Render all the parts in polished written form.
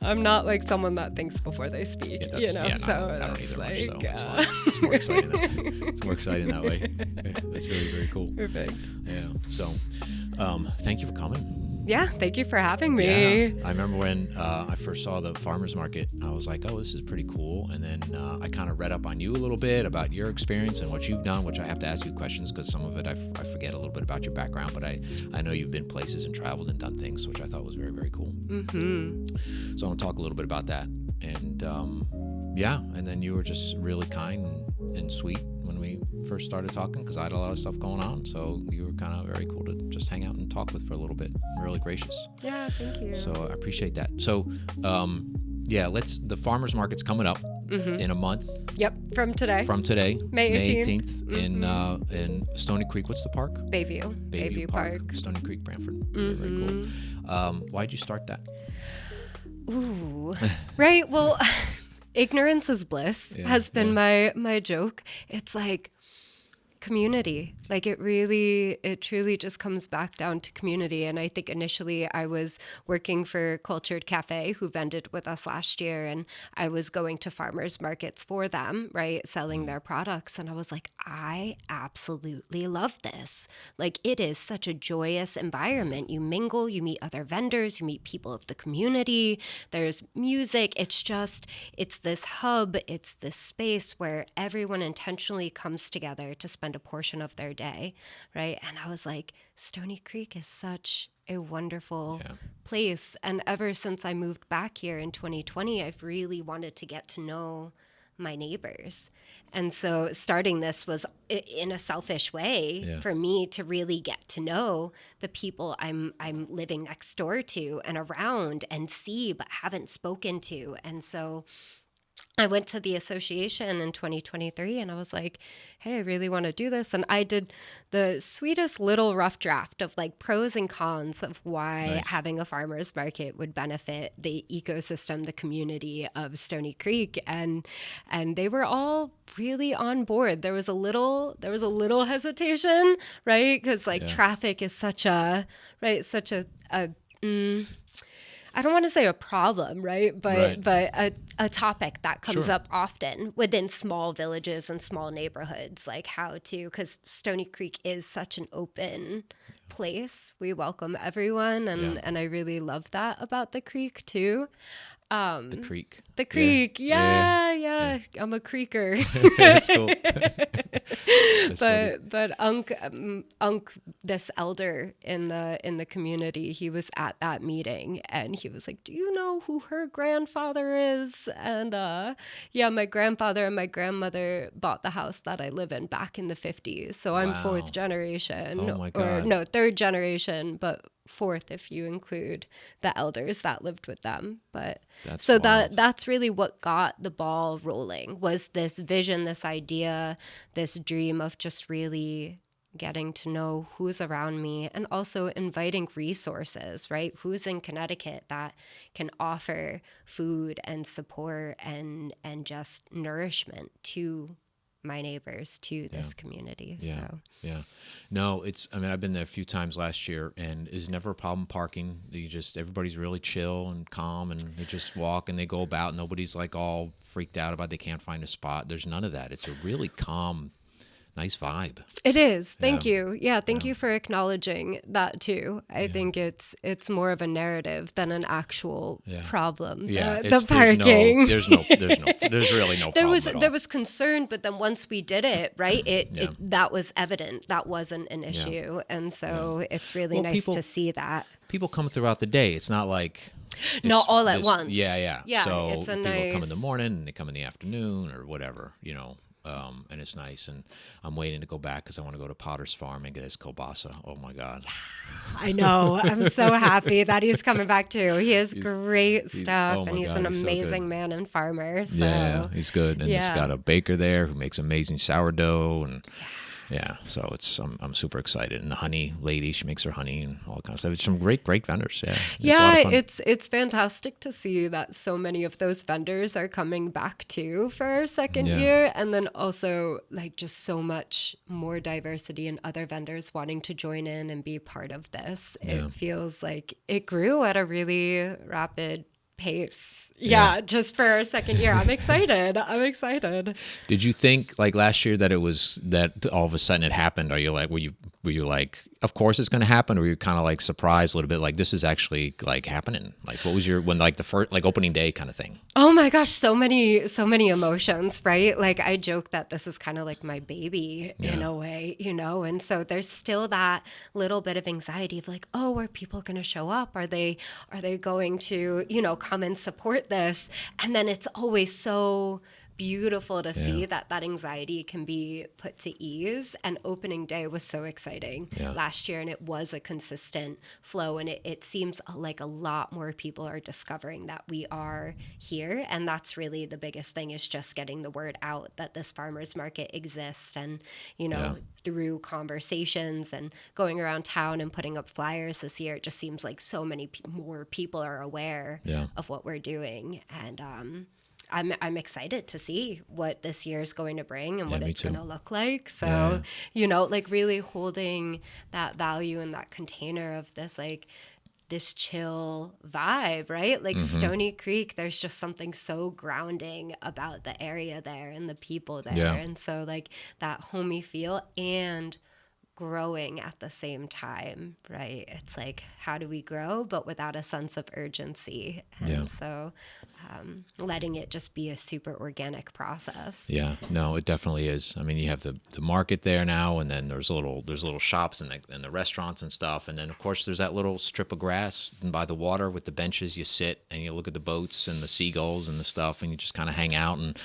I'm not like someone that thinks before they speak, Yeah, you know. no, So I don't it's either like, much, so it's fine. It's more exciting. It's more exciting that way. That's very, very cool. Perfect. Yeah. So, thank you for coming. Yeah, thank you for having me. Yeah, I remember when I first saw the farmers market, I was like, oh, this is pretty cool. And then I kind of read up on you a little bit about your experience and what you've done, which I have to ask you questions because some of it I forget a little bit about your background, but I know you've been places and traveled and done things, which I thought was very, very cool. Mm-hmm. So I want to talk a little bit about that. And and then you were just really kind and sweet when we first started talking because I had a lot of stuff going on. So you were kind of very cool to just hang out and talk with for a little bit. Really gracious. Yeah, thank you. So I appreciate that. So, the farmers market's coming up in a month. Yep, from today. May 18th. In Stony Creek. What's the park? Bayview Park. Stony Creek, Brantford. Very, very cool. Why'd you start that? Ooh, right. Well, ignorance is bliss has been my joke. It's like community. Like it truly just comes back down to community. And I think initially I was working for Cultured Cafe, who vended with us last year, and I was going to farmers markets for them, right, selling their products. And I was like, I absolutely love this. Like it is such a joyous environment. You mingle, you meet other vendors, you meet people of the community. There's music. It's this hub. It's this space where everyone intentionally comes together to spend a portion of their day, right? And I was like, Stony Creek is such a wonderful place. And ever since I moved back here in 2020, I've really wanted to get to know my neighbors. And so starting this was in a selfish way for me to really get to know the people I'm living next door to and around and see but haven't spoken to. And so I went to the association in 2023 and I was like, hey, I really want to do this. And I did the sweetest little rough draft of like pros and cons of why having a farmer's market would benefit the ecosystem, the community of Stony Creek. And they were all really on board. There was a little hesitation, right? Because like traffic is such a I don't want to say a problem, right? But a topic that comes up often within small villages and small neighborhoods, like because Stony Creek is such an open place. We welcome everyone, and I really love that about the creek too. The creek. Yeah. I'm a creeker. That's cool. But Unc, this elder in the community, he was at that meeting and he was like, do you know who her grandfather is? And my grandfather and my grandmother bought the house that I live in back in the 50s. So I'm fourth generation. Oh my God. Or no, third generation, but fourth if you include the elders that lived with them. But that's really what got the ball rolling, was this vision, this idea, this dream of just really getting to know who's around me and also inviting resources, right? Who's in Connecticut that can offer food and support and just nourishment to my neighbors, to this community. No, I've been there a few times last year, and it's never a problem parking. Everybody's really chill and calm, and they just walk and they go about. Nobody's like all freaked out about they can't find a spot. There's none of that. It's a really calm, nice vibe. It is. Thank you. Yeah, thank you for acknowledging that too. I think it's more of a narrative than an actual problem. Yeah, the parking. There's really no problem at all. There was concern, but then once we did it, right, that was evident. That wasn't an issue, and so it's really nice to see that. People come throughout the day. It's not like not all at once. Yeah. So it's people come in the morning and they come in the afternoon or whatever, and it's nice. And I'm waiting to go back because I want to go to Potter's Farm and get his kielbasa. Oh my God. I know. I'm so happy that he's coming back too. He has great stuff, and he's an amazing man and farmer. So. Yeah, he's good. And he's got a baker there who makes amazing sourdough and so I'm super excited. And the honey lady, she makes her honey and all kinds of stuff. It's some great vendors. It's fantastic to see that so many of those vendors are coming back too for our second year, and then also like just so much more diversity and other vendors wanting to join in and be part of this. It feels like it grew at a really rapid pace. Yeah, just for our second year. I'm excited. Did you think like last year that that all of a sudden it happened? Were you like, of course it's going to happen? Or were you kind of like surprised a little bit? Like this is actually like happening? Like what was like the first, like opening day kind of thing? Oh my gosh. So many emotions, right? Like I joke that this is kind of like my baby in a way, and so there's still that little bit of anxiety of like, oh, are people going to show up? Are they going to, come and support this? And then it's always so beautiful to see that anxiety can be put to ease. And opening day was so exciting last year, and it was a consistent flow, and it seems like a lot more people are discovering that we are here, and that's really the biggest thing, is just getting the word out that this farmers market exists. And through conversations and going around town and putting up flyers this year, it just seems like so many more people are aware of what we're doing. And I'm excited to see what this year is going to bring and what it's going to look like. So, like really holding that value in that container of this, like this chill vibe, right? Like Stony Creek, there's just something so grounding about the area there and the people there. Yeah. And so like that homey feel and growing at the same time, right? It's like, how do we grow, but without a sense of urgency? And so letting it just be a super organic process. Yeah, no, it definitely is. I mean, you have the market there now, and then there's little shops and the restaurants and stuff. And then, of course, there's that little strip of grass by the water with the benches. You sit and you look at the boats and the seagulls and the stuff, and you just kind of hang out and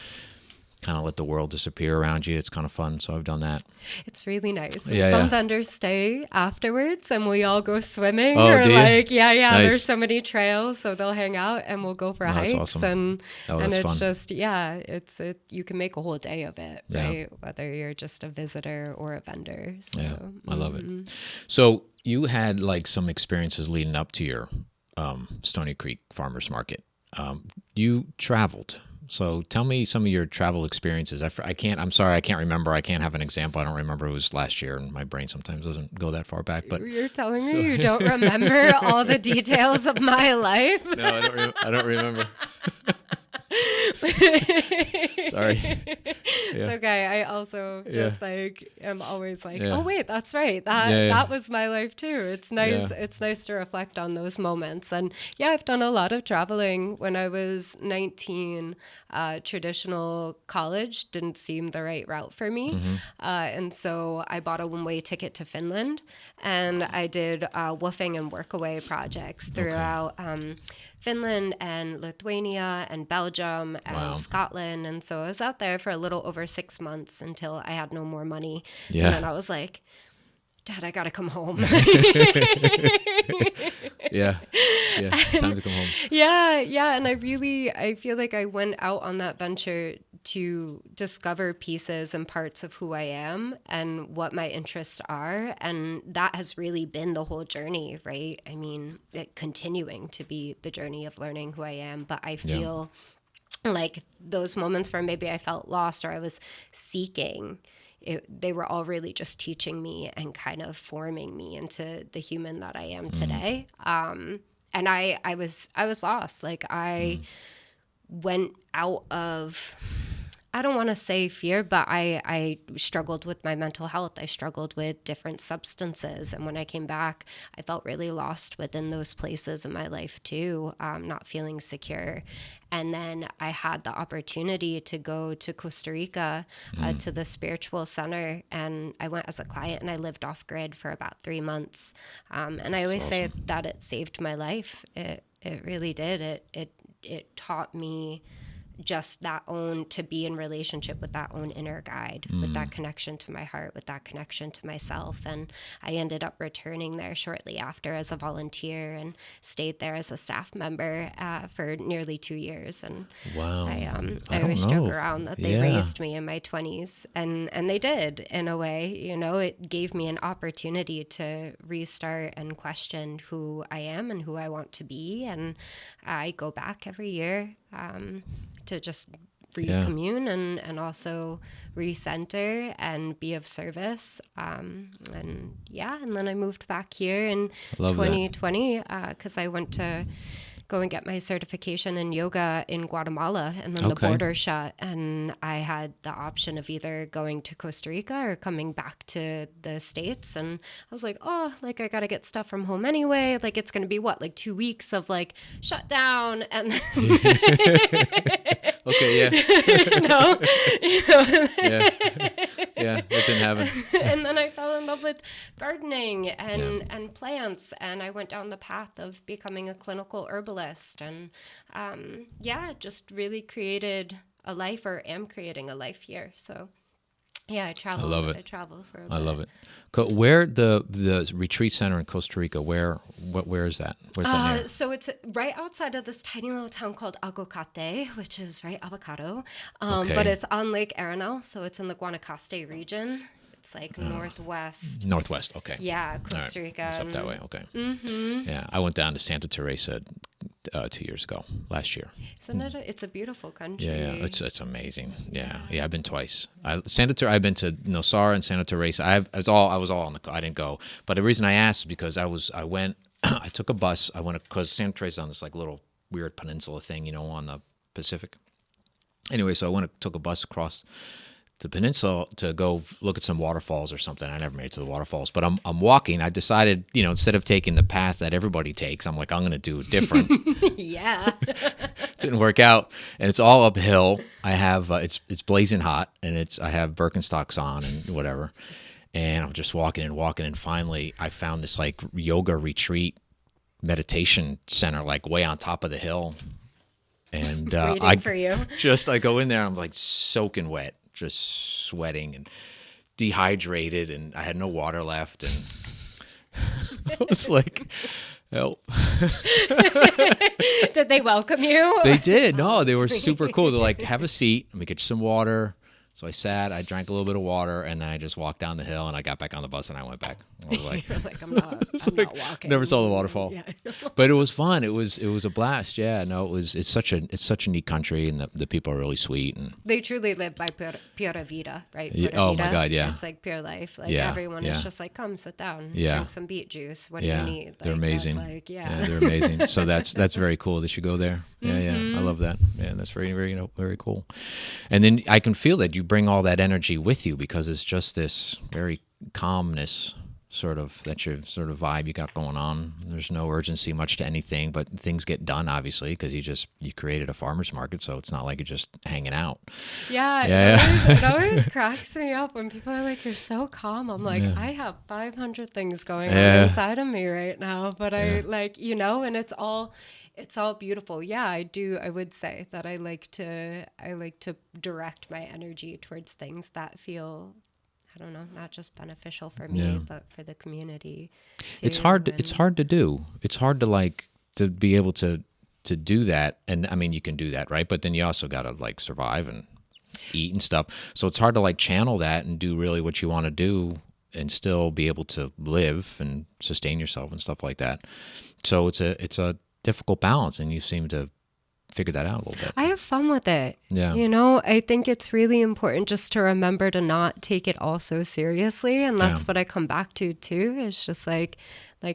kind of let the world disappear around you. It's kind of fun. So I've done that. It's really nice. Some vendors stay afterwards and we all go swimming nice. There's so many trails, so they'll hang out and we'll go for hikes. Awesome. And it's fun. Just, you can make a whole day of it, right? Whether you're just a visitor or a vendor. So, I love it. So you had like some experiences leading up to your Stony Creek Farmers Market. You traveled. So tell me some of your travel experiences. I'm sorry, I can't remember. I can't have an example. I don't remember. It was last year, and my brain sometimes doesn't go that far back. But you're telling me you don't remember all the details of my life? No, I don't remember. Sorry. It's okay. I also just am always like, oh wait, that's right. That was my life too. It's nice. Yeah. It's nice to reflect on those moments. And I've done a lot of traveling. When I was 19, traditional college didn't seem the right route for me. And so I bought a one-way ticket to Finland, and I did woofing and workaway projects throughout Finland and Lithuania and Belgium and Scotland. And so I was out there for a little over 6 months until I had no more money. Yeah. And then I was like, Dad, I got to come home. Yeah, time to come home. Yeah. And I feel like I went out on that venture to discover pieces and parts of who I am and what my interests are. And that has really been the whole journey, right? I mean, continuing to be the journey of learning who I am. But I feel like those moments where maybe I felt lost or I was seeking, they were all really just teaching me and kind of forming me into the human that I am today. And I was lost. Like I went out of, I don't want to say fear, but I struggled with my mental health. I struggled with different substances. And when I came back, I felt really lost within those places in my life too, not feeling secure. And then I had the opportunity to go to Costa Rica to the spiritual center. And I went as a client and I lived off grid for about 3 months. And I always say that it saved my life. It really did. It taught me just to be in relationship with that own inner guide, with that connection to my heart, with that connection to myself. And I ended up returning there shortly after as a volunteer and stayed there as a staff member for nearly 2 years. And I always joke around that they raised me in my 20s, and they did in a way. It gave me an opportunity to restart and question who I am and who I want to be. And I go back every year to just commune and also recenter and be of service. And then I moved back here in 2020 because I went to go and get my certification in yoga in Guatemala, and then the border shut, and I had the option of either going to Costa Rica or coming back to the States. And I was like, oh, like I got to get stuff from home anyway. Like it's going to be what, like 2 weeks of like shut down, and okay, yeah. Yeah, that didn't happen. And then I fell in love with gardening and plants, and I went down the path of becoming a clinical herbalist, and just really created a life, or am creating a life here. So yeah, I traveled. I love it. I travel for a bit. I love it. Where the retreat center in Costa Rica? Where is that? Where's that near? So it's right outside of this tiny little town called Aguacate, which is avocado. But it's on Lake Arenal, so it's in the Guanacaste region. It's like northwest. Northwest, okay. Yeah, Costa Rica. It's up that way, okay. Mm-hmm. Yeah, I went down to Santa Teresa 2 years ago, last year. Isn't it? It's a beautiful country. Yeah, it's amazing. Yeah, I've been twice. I've been to Nosara and Santa Teresa. I was all on the. I didn't go, but the reason I asked is because I went. I took a bus. I went because Santa Teresa on this like little weird peninsula thing, on the Pacific. Anyway, so I took a bus across the peninsula to go look at some waterfalls or something. I never made it to the waterfalls, but I'm walking. I decided, instead of taking the path that everybody takes, I'm like, I'm going to do different. Yeah. Didn't work out, and it's all uphill. I have it's blazing hot, and I have Birkenstocks on and whatever, and I'm just walking, and finally I found this like yoga retreat meditation center like way on top of the hill, and waiting for you. I go in there, I'm like soaking wet, just sweating and dehydrated, and I had no water left, and I was like, help. Did they welcome you? They did. No, they were super cool. They're like, have a seat, let me get you some water. So I sat, I drank a little bit of water, and then I just walked down the hill, and I got back on the bus, and I went back. I was like, I'm not walking. Never saw the waterfall. Yeah. But it was fun. It was a blast. Yeah, no, it's such a neat country, and the people are really sweet, and they truly live by pura vida, right? Yeah, pura vida. My God, yeah. It's like pure life. Like everyone is just like, come sit down, drink some beet juice. What do you need? Like, they're amazing. Like, they're amazing. So that's very cool. They should go there. Yeah, I love that. Yeah, that's very, very, very cool. And then I can feel that you bring all that energy with you, because it's just this very calmness sort of vibe you got going on. There's no urgency much to anything, but things get done, obviously, because you created a farmer's market, so it's not like you're just hanging out. It always cracks me up when people are like, you're so calm. I'm like, I have 500 things going on inside of me right now, but I like, and it's all beautiful. Yeah, I do. I would say that I like to direct my energy towards things that feel, I don't know, not just beneficial for me, but for the community too. It's hard to do. It's hard to be able to do that. And I mean, you can do that, right? But then you also got to like survive and eat and stuff. So it's hard to like channel that and do really what you want to do and still be able to live and sustain yourself and stuff like that. So it's a difficult balance, and you seem to figure that out a little bit. I have fun with it. Yeah. I think it's really important just to remember to not take it all so seriously. And that's what I come back to too. It's just like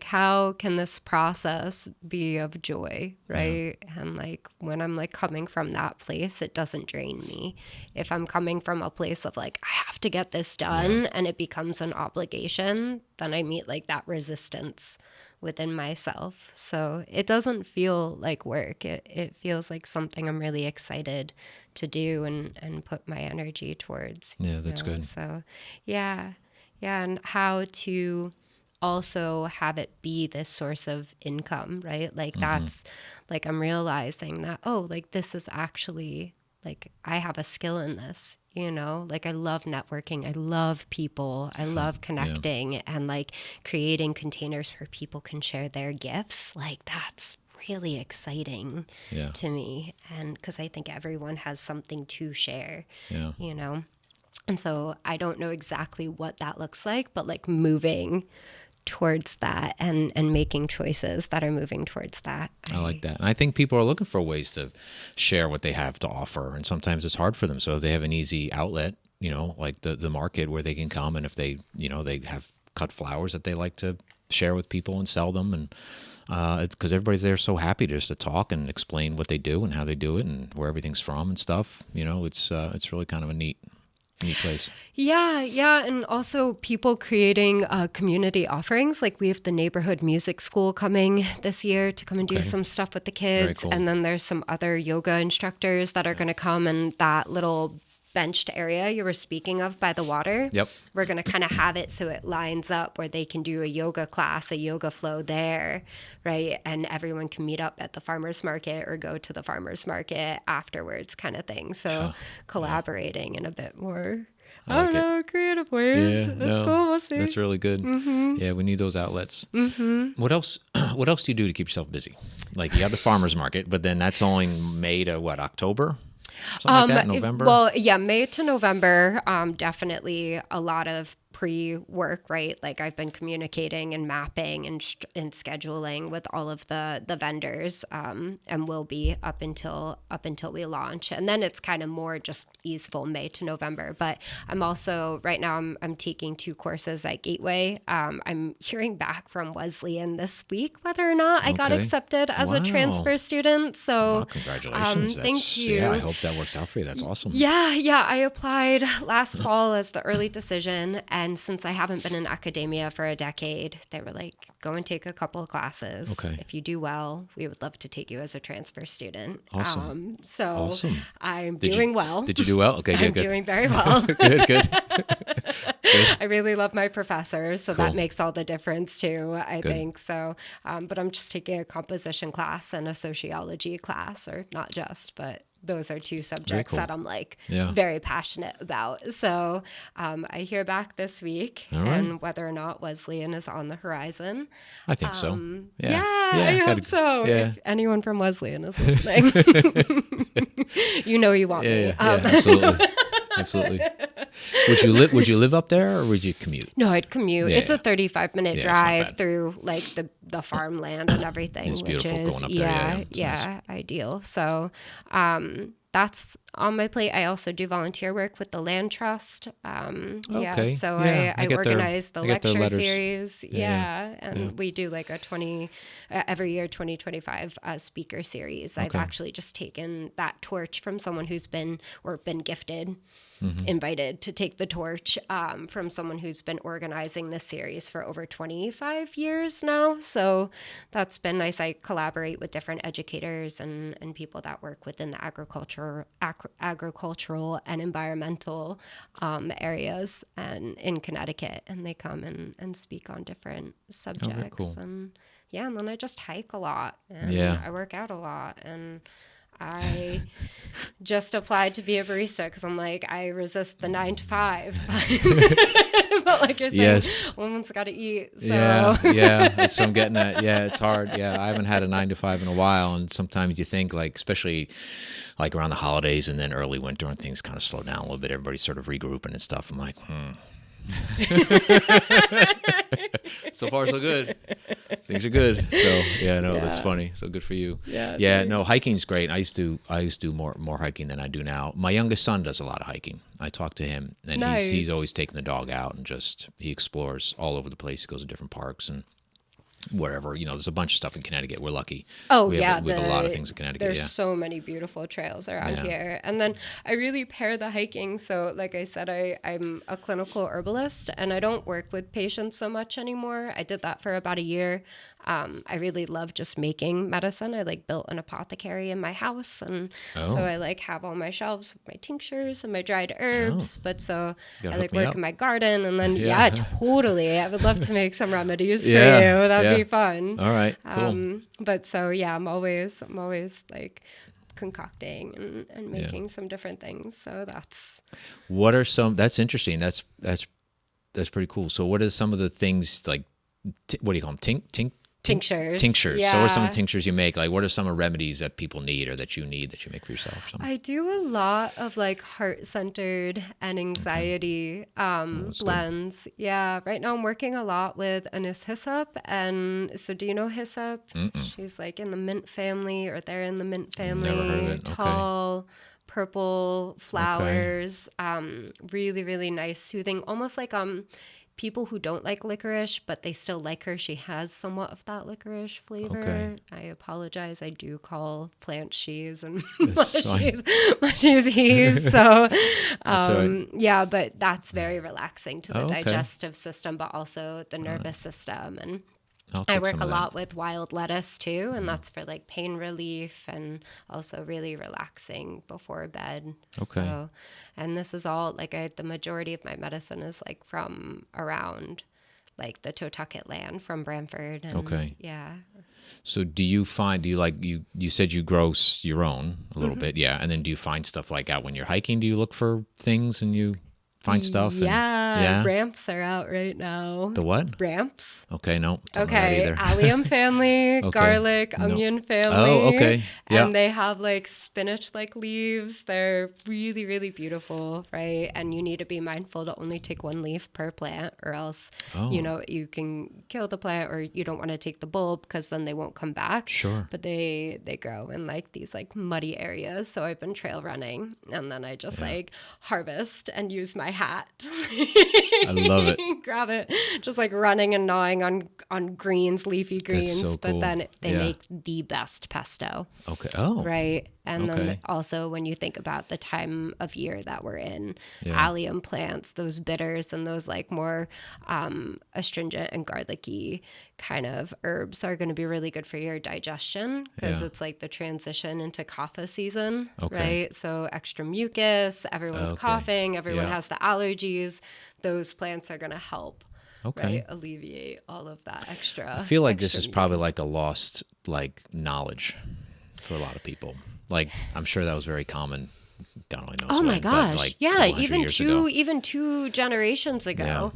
how can this process be of joy, right? Yeah. And like when I'm like coming from that place, it doesn't drain me. If I'm coming from a place of like, I have to get this done and it becomes an obligation, then I meet like that resistance within myself. So it doesn't feel like work. It feels like something I'm really excited to do and put my energy towards. Yeah, that's good. So yeah. And how to also have it be this source of income, right? Like that's like, I'm realizing that, like this is actually like, I have a skill in this, like I love networking. I love people. I love connecting and like creating containers where people can share their gifts. Like that's really exciting to me. And because I think everyone has something to share, And so I don't know exactly what that looks like, but like moving towards that and making choices that are moving towards that. I like that. And I think people are looking for ways to share what they have to offer. And sometimes it's hard for them. So if they have an easy outlet, like the market where they can come, and if they, they have cut flowers that they like to share with people and sell them. And because everybody's there so happy just to talk and explain what they do and how they do it and where everything's from and stuff. It's really kind of a neat place. Yeah, and also people creating community offerings. Like we have the neighborhood music school coming this year to come and do some stuff with the kids. Cool. And then there's some other yoga instructors that are going to come in that little benched area you were speaking of by the water. Yep. We're going to kind of have it so it lines up where they can do a yoga class, a yoga flow there, right? And everyone can meet up at the farmers market or go to the farmers market afterwards kind of thing. So collaborating in a bit more, I don't know, creative ways. That's cool. We'll see. That's really good. Mm-hmm. Yeah, we need those outlets. Mm-hmm. What else do you do to keep yourself busy? Like you have the farmers market, but then that's only May to what, October? Something like that, November? Well, yeah, May to November, definitely a lot of pre-work, right? Like I've been communicating and mapping and scheduling with all of the vendors, and will be up until we launch. And then it's kind of more just easeful May to November. But I'm also right now I'm taking 2 courses at Gateway. I'm hearing back from Wesleyan this week whether or not I got accepted as a transfer student. So congratulations. Thank you. Yeah, I hope that works out for you. That's awesome. Yeah. I applied last fall as the early decision. And since I haven't been in academia for a decade, they were like, go and take a couple of classes. Okay. If you do well, we would love to take you as a transfer student. Awesome. Awesome. I'm doing well. Did you do well? Okay, I'm good. doing very well. Good. I really love my professors, so that makes all the difference too, I think. So, but I'm just taking a composition class and a sociology class, or not just, but those are 2 subjects that I'm very passionate about. So I hear back this week, and whether or not Wesleyan is on the horizon. I think so. I hope so. Yeah. If anyone from Wesleyan is listening, you want me. Absolutely. Would you live up there or would you commute? No, I'd commute. It's a 35-minute drive through like the farmland and everything, it's which beautiful is going up there. Nice. ideal. So that's on my plate. I also do volunteer work with the Land Trust. I organize the lecture series. And we do like a every year 2025 speaker series. I've actually just taken that torch from someone who's been gifted, invited to take the torch from someone who's been organizing this series for over 25 years now. So that's been nice. I collaborate with different educators and people that work within the agricultural and environmental areas and in Connecticut, and they come and speak on different subjects. Cool. And then I just hike a lot, and I work out a lot, and I just applied to be a barista because I'm like, I resist the 9 to 5. But like you're saying, woman's got to eat. So. Yeah, that's what I'm getting at. Yeah, it's hard. Yeah, I haven't had a 9 to 5 in a while, and sometimes you think, like, especially like around the holidays and then early winter when things kind of slow down a little bit, everybody's sort of regrouping and stuff. I'm like, So far, so good. Things are good. So that's funny. So good for you. Hiking's great. I used to do more hiking than I do now. My youngest son does a lot of hiking. I talk to him, and he's always taking the dog out and he explores all over the place. He goes to different parks and wherever, there's a bunch of stuff in Connecticut. We're lucky. We have a lot of things in Connecticut. There's so many beautiful trails around here. And then I really pair the hiking. So like I said, I'm a clinical herbalist, and I don't work with patients so much anymore. I did that for about a year. I really love just making medicine. I built an apothecary in my house, and so I have all my shelves of my tinctures and my dried herbs. But so I work in my garden, and then totally. I would love to make some remedies for you. That'd be fun. All right, cool. But so I'm always concocting and making some different things. So that's interesting. That's pretty cool. So what are some of the things what do you call them? Tinctures. Yeah. So what are some of the tinctures you make? Like, what are some of the remedies that people need or that you need that you make for yourself or something? I do a lot of heart-centered and anxiety blends. Good. Yeah. Right now I'm working a lot with anise hyssop. And so do you know hyssop? Mm-mm. She's in the mint family, or they're in the mint family. Never heard of it. Tall, purple flowers. Really, really nice, soothing, almost like people who don't like licorice, but they still like her. She has somewhat of that licorice flavor. Okay. I apologize. I do call plants she's and That's fine. she's he's. So, right. yeah, but that's very relaxing to the Okay. digestive system, but also the nervous system. And I'll I take work some a of that. lot with wild lettuce too, and that's for like pain relief and also really relaxing before bed. Okay. So, and this is all like the majority of my medicine is like from around like the Totucket land from Brantford. And, Okay. yeah. So do you like, you said you grow your own a little bit, yeah. And then do you find stuff like out when you're hiking? Do you look for things and you find stuff? Yeah. Ramps are out right now. The what? Ramps. Okay, no. Don't know that Okay, either. allium family, Okay. garlic, No. onion family. Oh, okay. Yeah. And they have like spinach-like leaves. They're really, really beautiful, right? And you need to be mindful to only take one leaf per plant, or else, Oh. you can kill the plant, or you don't want to take the bulb because then they won't come back. Sure. But they grow in like these like muddy areas. So I've been trail running, and then I just like harvest and use my hat. I love it. Grab it, just like running and gnawing on greens, leafy greens. so But cool. then they Yeah. make the best pesto, Okay. Oh. right? And then Okay. also when you think about the time of year that we're in, Yeah. allium plants, those bitters and those like more astringent and garlicky kind of herbs are going to be really good for your digestion, because Yeah. it's like the transition into kapha season, Okay. right? So extra mucus, everyone's Okay. coughing, everyone Yeah. has the allergies. Those plants are going to help. Okay. Right, alleviate all of that extra. I feel like this extra is probably mucus. like a lost like knowledge for a lot of people. Like I'm sure that was very common. Don't really know. Oh my when, but, gosh! like, Yeah, 200 even years ago. even 2 generations ago. Yeah.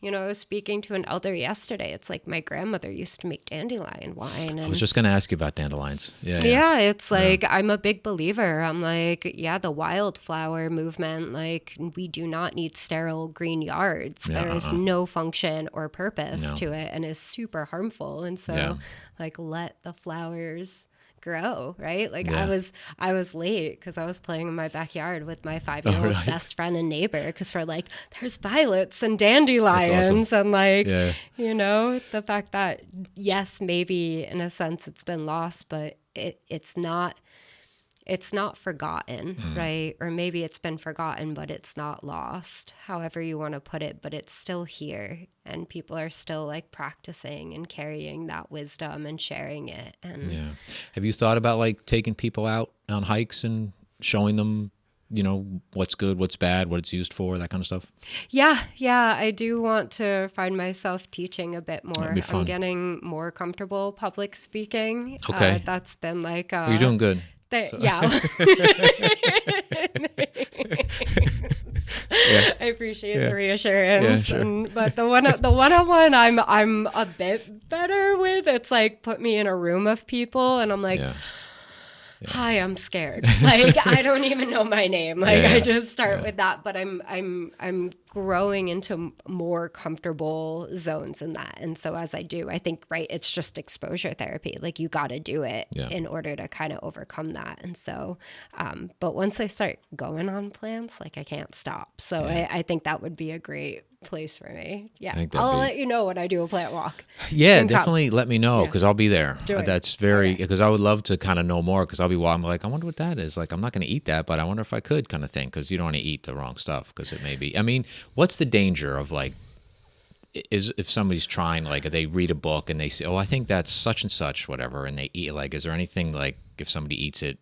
I was speaking to an elder yesterday. It's like my grandmother used to make dandelion wine. I And was just going to ask you about dandelions. Yeah. yeah, it's like I'm a big believer. I'm like, yeah, the wildflower movement, like we do not need sterile green yards. Yeah, There is no function or purpose No. to it, and is super harmful. And so Yeah. like let the flowers grow, right? Like Yeah. I was late because I was playing in my backyard with my 5-year-old really? best friend and neighbor, because we're like, there's violets and dandelions. And like, Yeah. the fact that yes, maybe in a sense it's been lost, but it's not forgotten, right? Or maybe it's been forgotten, but it's not lost, however you want to put it, but it's still here, and people are still like practicing and carrying that wisdom and sharing it. And Yeah. Have you thought about like taking people out on hikes and showing them, what's good, what's bad, what it's used for, that kind of stuff? yeah, I do want to find myself teaching a bit more. That'd be fun. I'm getting more comfortable public speaking. Okay. That's been like You're doing good. Yeah. I appreciate the reassurance. Yeah, sure. But the one-on-one I'm a bit better with. It's like put me in a room of people and I'm like, Yeah. hi, I'm scared. Like I don't even know my name. Like Yeah. I just start with that, but I'm growing into more comfortable zones in that. And so as I do, I think, right, it's just exposure therapy. Like you got to do it in order to kind of overcome that. And so, but once I start going on plans, like I can't stop. So I think that would be a great place for me. Yeah. I'll let you know when I do a plant walk. Yeah, And come. definitely let me know, because I'll be there. Do it. That's because I would love to kind of know more, because I'll be I'm like, I wonder what that is. Like, I'm not going to eat that, but I wonder if I could, kind of thing, because you don't want to eat the wrong stuff, because it may be. I mean, what's the danger of like, is if somebody's trying, like they read a book and they say, oh, I think that's such and such, whatever, and they eat, like, is there anything like if somebody eats it,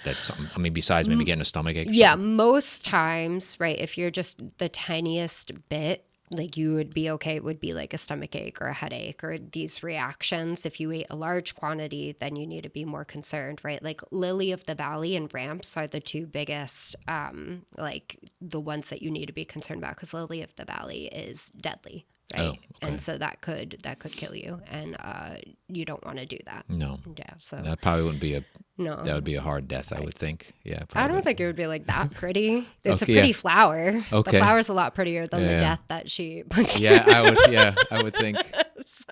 that's something, I mean, besides maybe getting a stomach ache? Yeah, most times, right, if you're just the tiniest bit, like you would be okay, it would be like a stomach ache or a headache or these reactions. If you ate a large quantity, then you need to be more concerned, right? Like lily of the valley and ramps are the two biggest, like the ones that you need to be concerned about, because lily of the valley is deadly, right? Oh, okay. And so that could kill you, and you don't want to do that. No. Yeah, so That probably wouldn't be no. that would be a hard death, I would think. Yeah. I Probably. don't think it would be like that pretty. It's Okay, a pretty yeah. flower. Okay. The flower's a lot prettier than Yeah. the death that she puts. Yeah, I would think.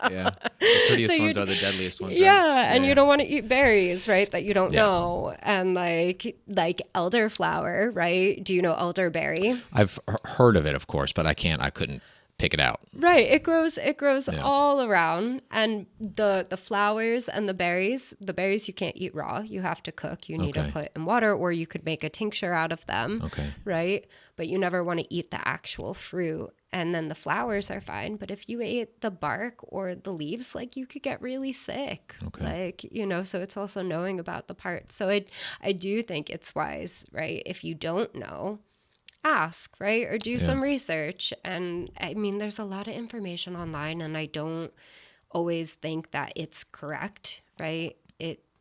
Yeah. The prettiest ones are the deadliest ones, right? Yeah, and you don't want to eat berries, right? That you don't Yeah. know. And like elderflower, right? Do you know elderberry? I've heard of it, of course, but I couldn't pick it out. Right. It grows all around. And the flowers and the berries you can't eat raw. You have to cook. You need to put in water, or you could make a tincture out of them. Okay. Right. But you never want to eat the actual fruit. And then the flowers are fine. But if you ate the bark or the leaves, like, you could get really sick. Okay. Like, so it's also knowing about the parts. So I do think it's wise, right? If you don't know, ask, right? Or do some research. And I mean, there's a lot of information online, and I don't always think that it's correct, right?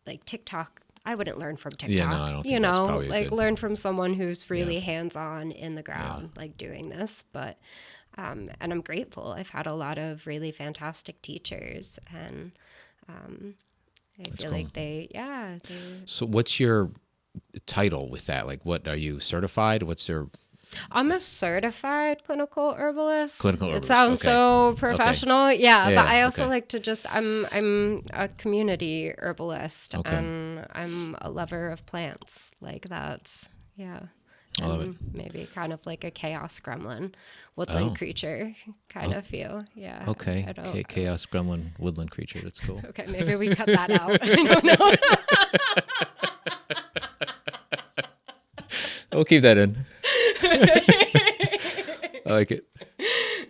Like TikTok, I wouldn't learn from TikTok. Yeah, no, I don't think that's probably like good. learn from someone who's really hands-on in the ground, like doing this. But and I'm grateful. I've had a lot of really fantastic teachers, and I feel like they. So what's your title with that? Like, what are you certified? What's your... I'm a certified clinical herbalist. Clinical herbalist. It sounds so professional. Yeah, but I also okay. like to just, I'm a community herbalist, and I'm a lover of plants. Like, that's, I love it. Maybe kind of like a chaos gremlin, woodland creature kind of feel. Yeah. Okay. Chaos gremlin woodland creature. That's cool. Okay, maybe we cut that out. I don't know. We'll keep that in. I like it.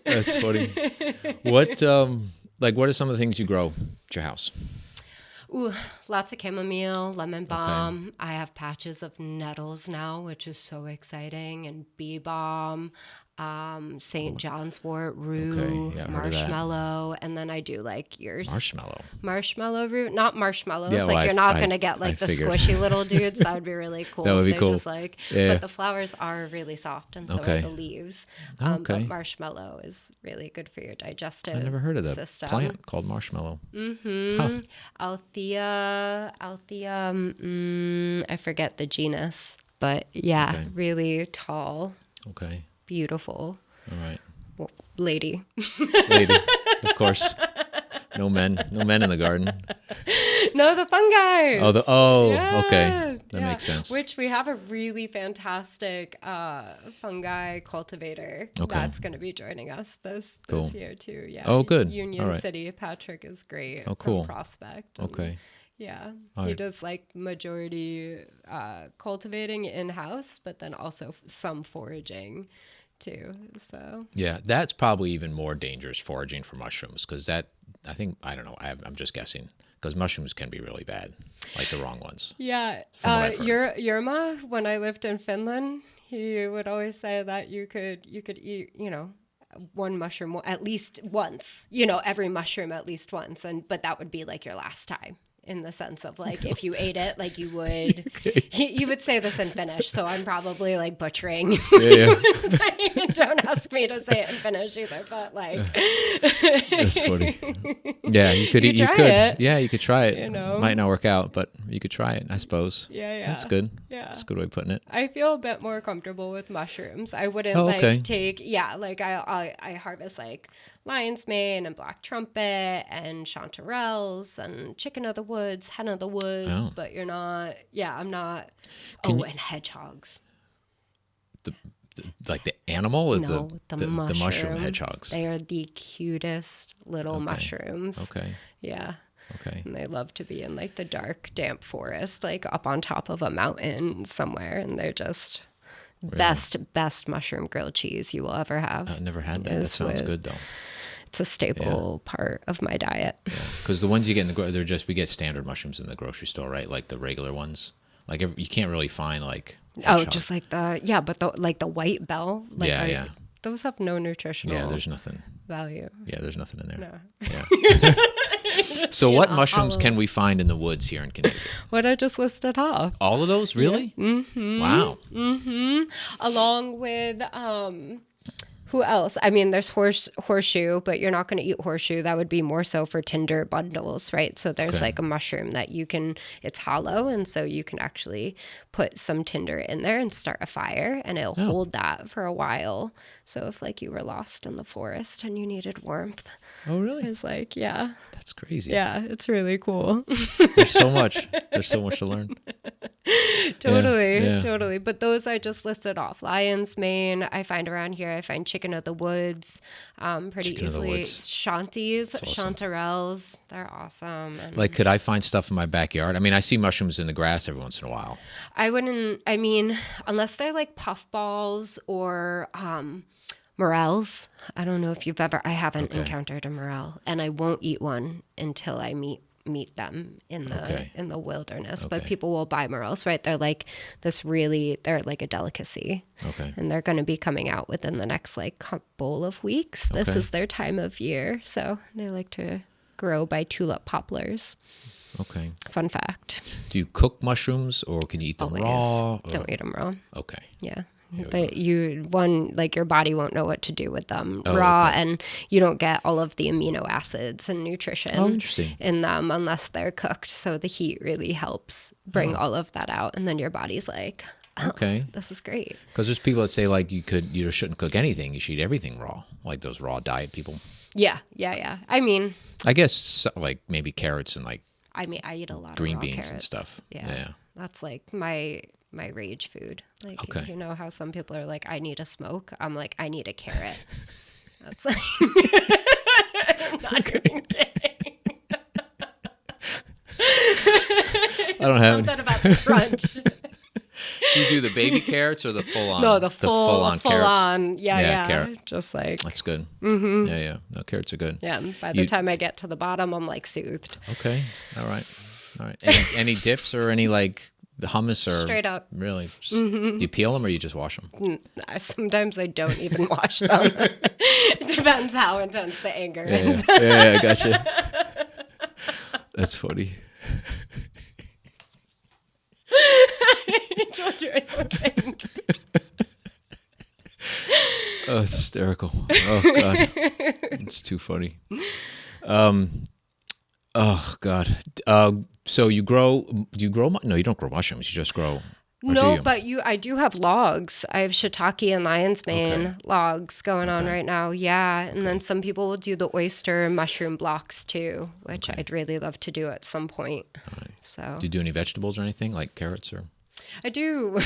That's funny. What what are some of the things you grow at your house? Ooh, lots of chamomile, lemon balm. I have patches of nettles now, which is so exciting, and bee balm, St. John's wort rue, marshmallow, and then I do like yours. Marshmallow root, not marshmallows. Yeah, you're not going to get like the squishy little dudes. That would be really cool. That would be they're cool. Just but the flowers are really soft, and so are the leaves. But marshmallow is really good for your digestive system. I never heard of that plant called marshmallow. Mm-hmm. Huh. Althea, I forget the genus, but really tall. Okay. Beautiful. All right. Lady, of course. No men in the garden. No, the fungi. Okay. That makes sense. Which we have a really fantastic fungi cultivator that's going to be joining us this year too. Yeah. Oh, good. Union City. Patrick is great. Oh, cool. From Prospect. Okay. Yeah. He does like majority cultivating in-house, but then also some foraging too. So yeah, that's probably even more dangerous, foraging for mushrooms, because I don't know, I'm just guessing, because mushrooms can be really bad, like the wrong ones. Yeah. Yerma, when I lived in Finland, he would always say that you could eat, one mushroom at least once, every mushroom at least once, but that would be like your last time. In the sense of like, if you ate it, like you would, you would say this in Finnish. So I'm probably like butchering. Yeah. Don't ask me to say it in Finnish either, but like. That's funny. Yeah, you could it. Yeah, you could try it. Might not work out, but you could try it, I suppose. Yeah. That's good. Yeah. That's a good way of putting it. I feel a bit more comfortable with mushrooms. I wouldn't take, like I harvest like lion's mane and black trumpet and chanterelles and chicken of the woods, hen of the woods, but you're not, I'm not, and hedgehogs. Like the animal or the mushroom hedgehogs? They are the cutest little mushrooms. Okay. Yeah. Okay. And they love to be in like the dark, damp forest, like up on top of a mountain somewhere, and they're just... Really? Best mushroom grilled cheese you will ever have. I've never had that. That sounds good though. It's a staple part of my diet. Yeah, because the ones you get we get standard mushrooms in the grocery store, right? Like the regular ones. Like you can't really find like. Just like but the white bell. Like, those have no nutritional. Yeah, there's nothing. Value. Yeah, there's nothing in there. No. Yeah. So what mushrooms can we find in the woods here in Connecticut? What I just listed off. All of those, really? Yeah. Mm-hmm. Wow. Mm-hmm. Along with who else? I mean, there's horseshoe, but you're not going to eat horseshoe. That would be more so for tinder bundles, right? So there's like a mushroom that it's hollow, and so you can actually put some tinder in there and start a fire, and it'll hold that for a while. So if like you were lost in the forest and you needed warmth. Oh, really? It's like, That's crazy. Yeah, it's really cool. There's so much to learn. Totally. But those I just listed off. Lion's mane, I find around here. I find chicken of the woods pretty Chicken of the easily. woods. Shanties, Awesome. chanterelles, they're awesome. And Like, could I find stuff in my backyard? I mean, I see mushrooms in the grass every once in a while. I mean, unless they're like puffballs or morels. I don't know if I haven't encountered a morel, and I won't eat one until I meet them in the wilderness. But people will buy morels, right? They're like they're like a delicacy. Okay. And they're going to be coming out within the next like couple of weeks. This is their time of year. So they like to grow by tulip poplars. Okay. Fun fact. Do you cook mushrooms or can you eat them Always. raw? Don't eat them raw. Okay. Yeah. Your body won't know what to do with them raw, and you don't get all of the amino acids and nutrition in them unless they're cooked. So the heat really helps bring all of that out, and then your body's like, this is great. Because there's people that say like you shouldn't cook anything. You should eat everything raw, like those raw diet people. Yeah. I mean, I guess like maybe carrots and like. I eat a lot green of raw beans carrots. And stuff. Yeah. That's like my rage food. Like, you know how some people are like, I need a smoke. I'm like, I need a carrot. That's like, I'm not even kidding. I don't have something about the crunch. Do you do the baby carrots or the full on? No, the full on carrots. Yeah. Carrot. Just like that's good. Mm-hmm. Yeah. No, carrots are good. Yeah. By the time I get to the bottom, I'm like soothed. Okay. All right. Any dips or any like hummus or straight up? Really? Do you peel them or you just wash them? Sometimes I don't even wash them. It depends how intense the anger is. Yeah, I gotcha. That's funny. I told you I don't think. Oh, it's hysterical. Oh God, it's too funny. Oh God. So you grow? Do you grow? No, you don't grow mushrooms. You just grow. No, but I do have logs. I have shiitake and lion's mane logs going on right now. Yeah, and then some people will do the oyster and mushroom blocks too, which I'd really love to do at some point. Right. So, do you do any vegetables or anything like carrots or? I do.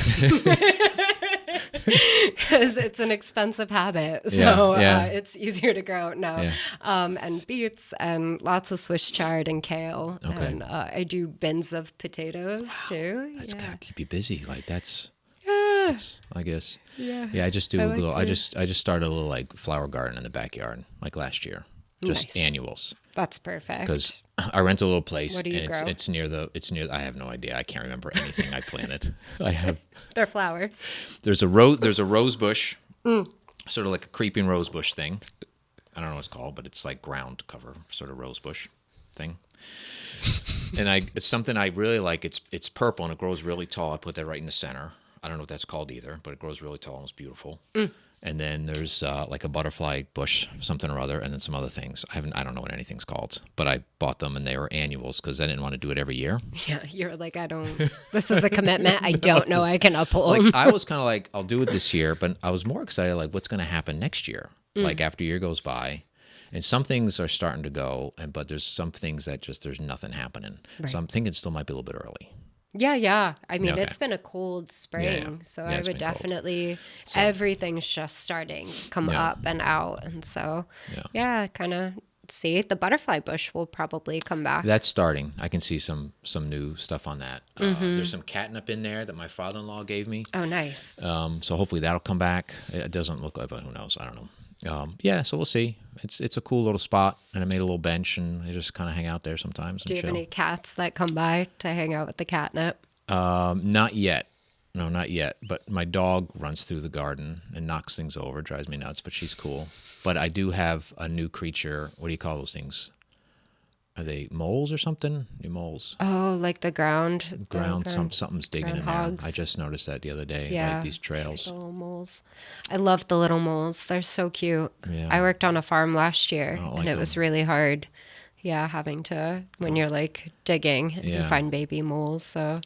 Because it's an expensive habit, so it's easier to grow now. And beets and lots of Swiss chard and kale, and I do bins of potatoes too. That's gotta keep you busy. Like that's I guess. Yeah. I just do a little. I just started a little like flower garden in the backyard like last year, just annuals. That's perfect. Because I rent a little place, what do you grow? It's near. I have no idea. I can't remember anything I planted. They're flowers. There's a rose bush, sort of like a creeping rose bush thing. I don't know what it's called, but it's like ground cover sort of rose bush thing. And it's something I really like. It's purple and it grows really tall. I put that right in the center. I don't know what that's called either, but it grows really tall and it's beautiful. And then there's like a butterfly bush, something or other, and then some other things. I don't know what anything's called, but I bought them and they were annuals because I didn't want to do it every year. Yeah, you're like, this is a commitment I don't know I can uphold. Like, I was kind of like, I'll do it this year, but I was more excited like what's going to happen next year, like after a year goes by. And some things are starting to go, but there's some things that just there's nothing happening. Right. So I'm thinking it still might be a little bit early. Yeah. I mean, it's been a cold spring, so I would definitely, everything's just starting to come up and out. And so, kind of see the butterfly bush will probably come back. That's starting. I can see some new stuff on that. There's some catnip in there that my father-in-law gave me. Oh, nice. So hopefully that'll come back. It doesn't look like, but who knows? I don't know. So we'll see. It's a cool little spot, and I made a little bench, and I just kind of hang out there sometimes. Do you have any cats that come by to hang out with the catnip? Not yet. No, not yet. But my dog runs through the garden and knocks things over, drives me nuts, but she's cool. But I do have a new creature. What do you call those things? Are they moles or something? New moles. Oh, like the ground. Something's digging in there. I just noticed that the other day. Yeah. Like these trails. Like the little moles. I love the little moles. They're so cute. Yeah. I worked on a farm last year, and it was really hard. Yeah, having to, when you're like digging and find baby moles. So,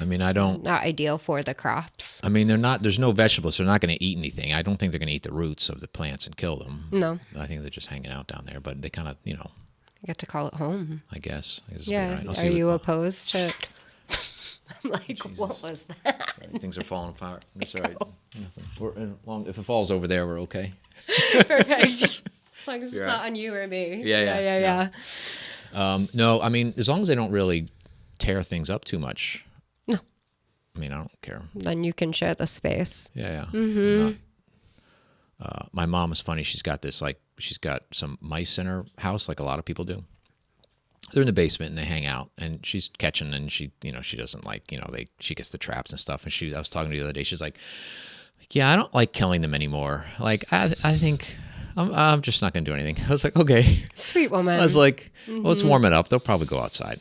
I mean, not ideal for the crops. I mean, there's no vegetables. They're not going to eat anything. I don't think they're going to eat the roots of the plants and kill them. No. I think they're just hanging out down there, but they kind of, You get to call it home. I guess. Yeah. Are you opposed to I'm like, what was that? Sorry, things are falling apart. It's all right. Nothing. If it falls over there, we're okay. Perfect. As long as it's You're not right. on you or me. Yeah. No, I mean, as long as they don't really tear things up too much. No. I mean, I don't care. Then you can share the space. Yeah. Mm-hmm. My mom is funny. She's got some mice in her house, like a lot of people do. They're in the basement and they hang out, and she's catching, and she doesn't like, she gets the traps and stuff. And I was talking to her the other day. She's like, yeah, I don't like killing them anymore. Like, I think I'm just not going to do anything. I was like, okay. Sweet woman. I was like, well, it's warming up. They'll probably go outside.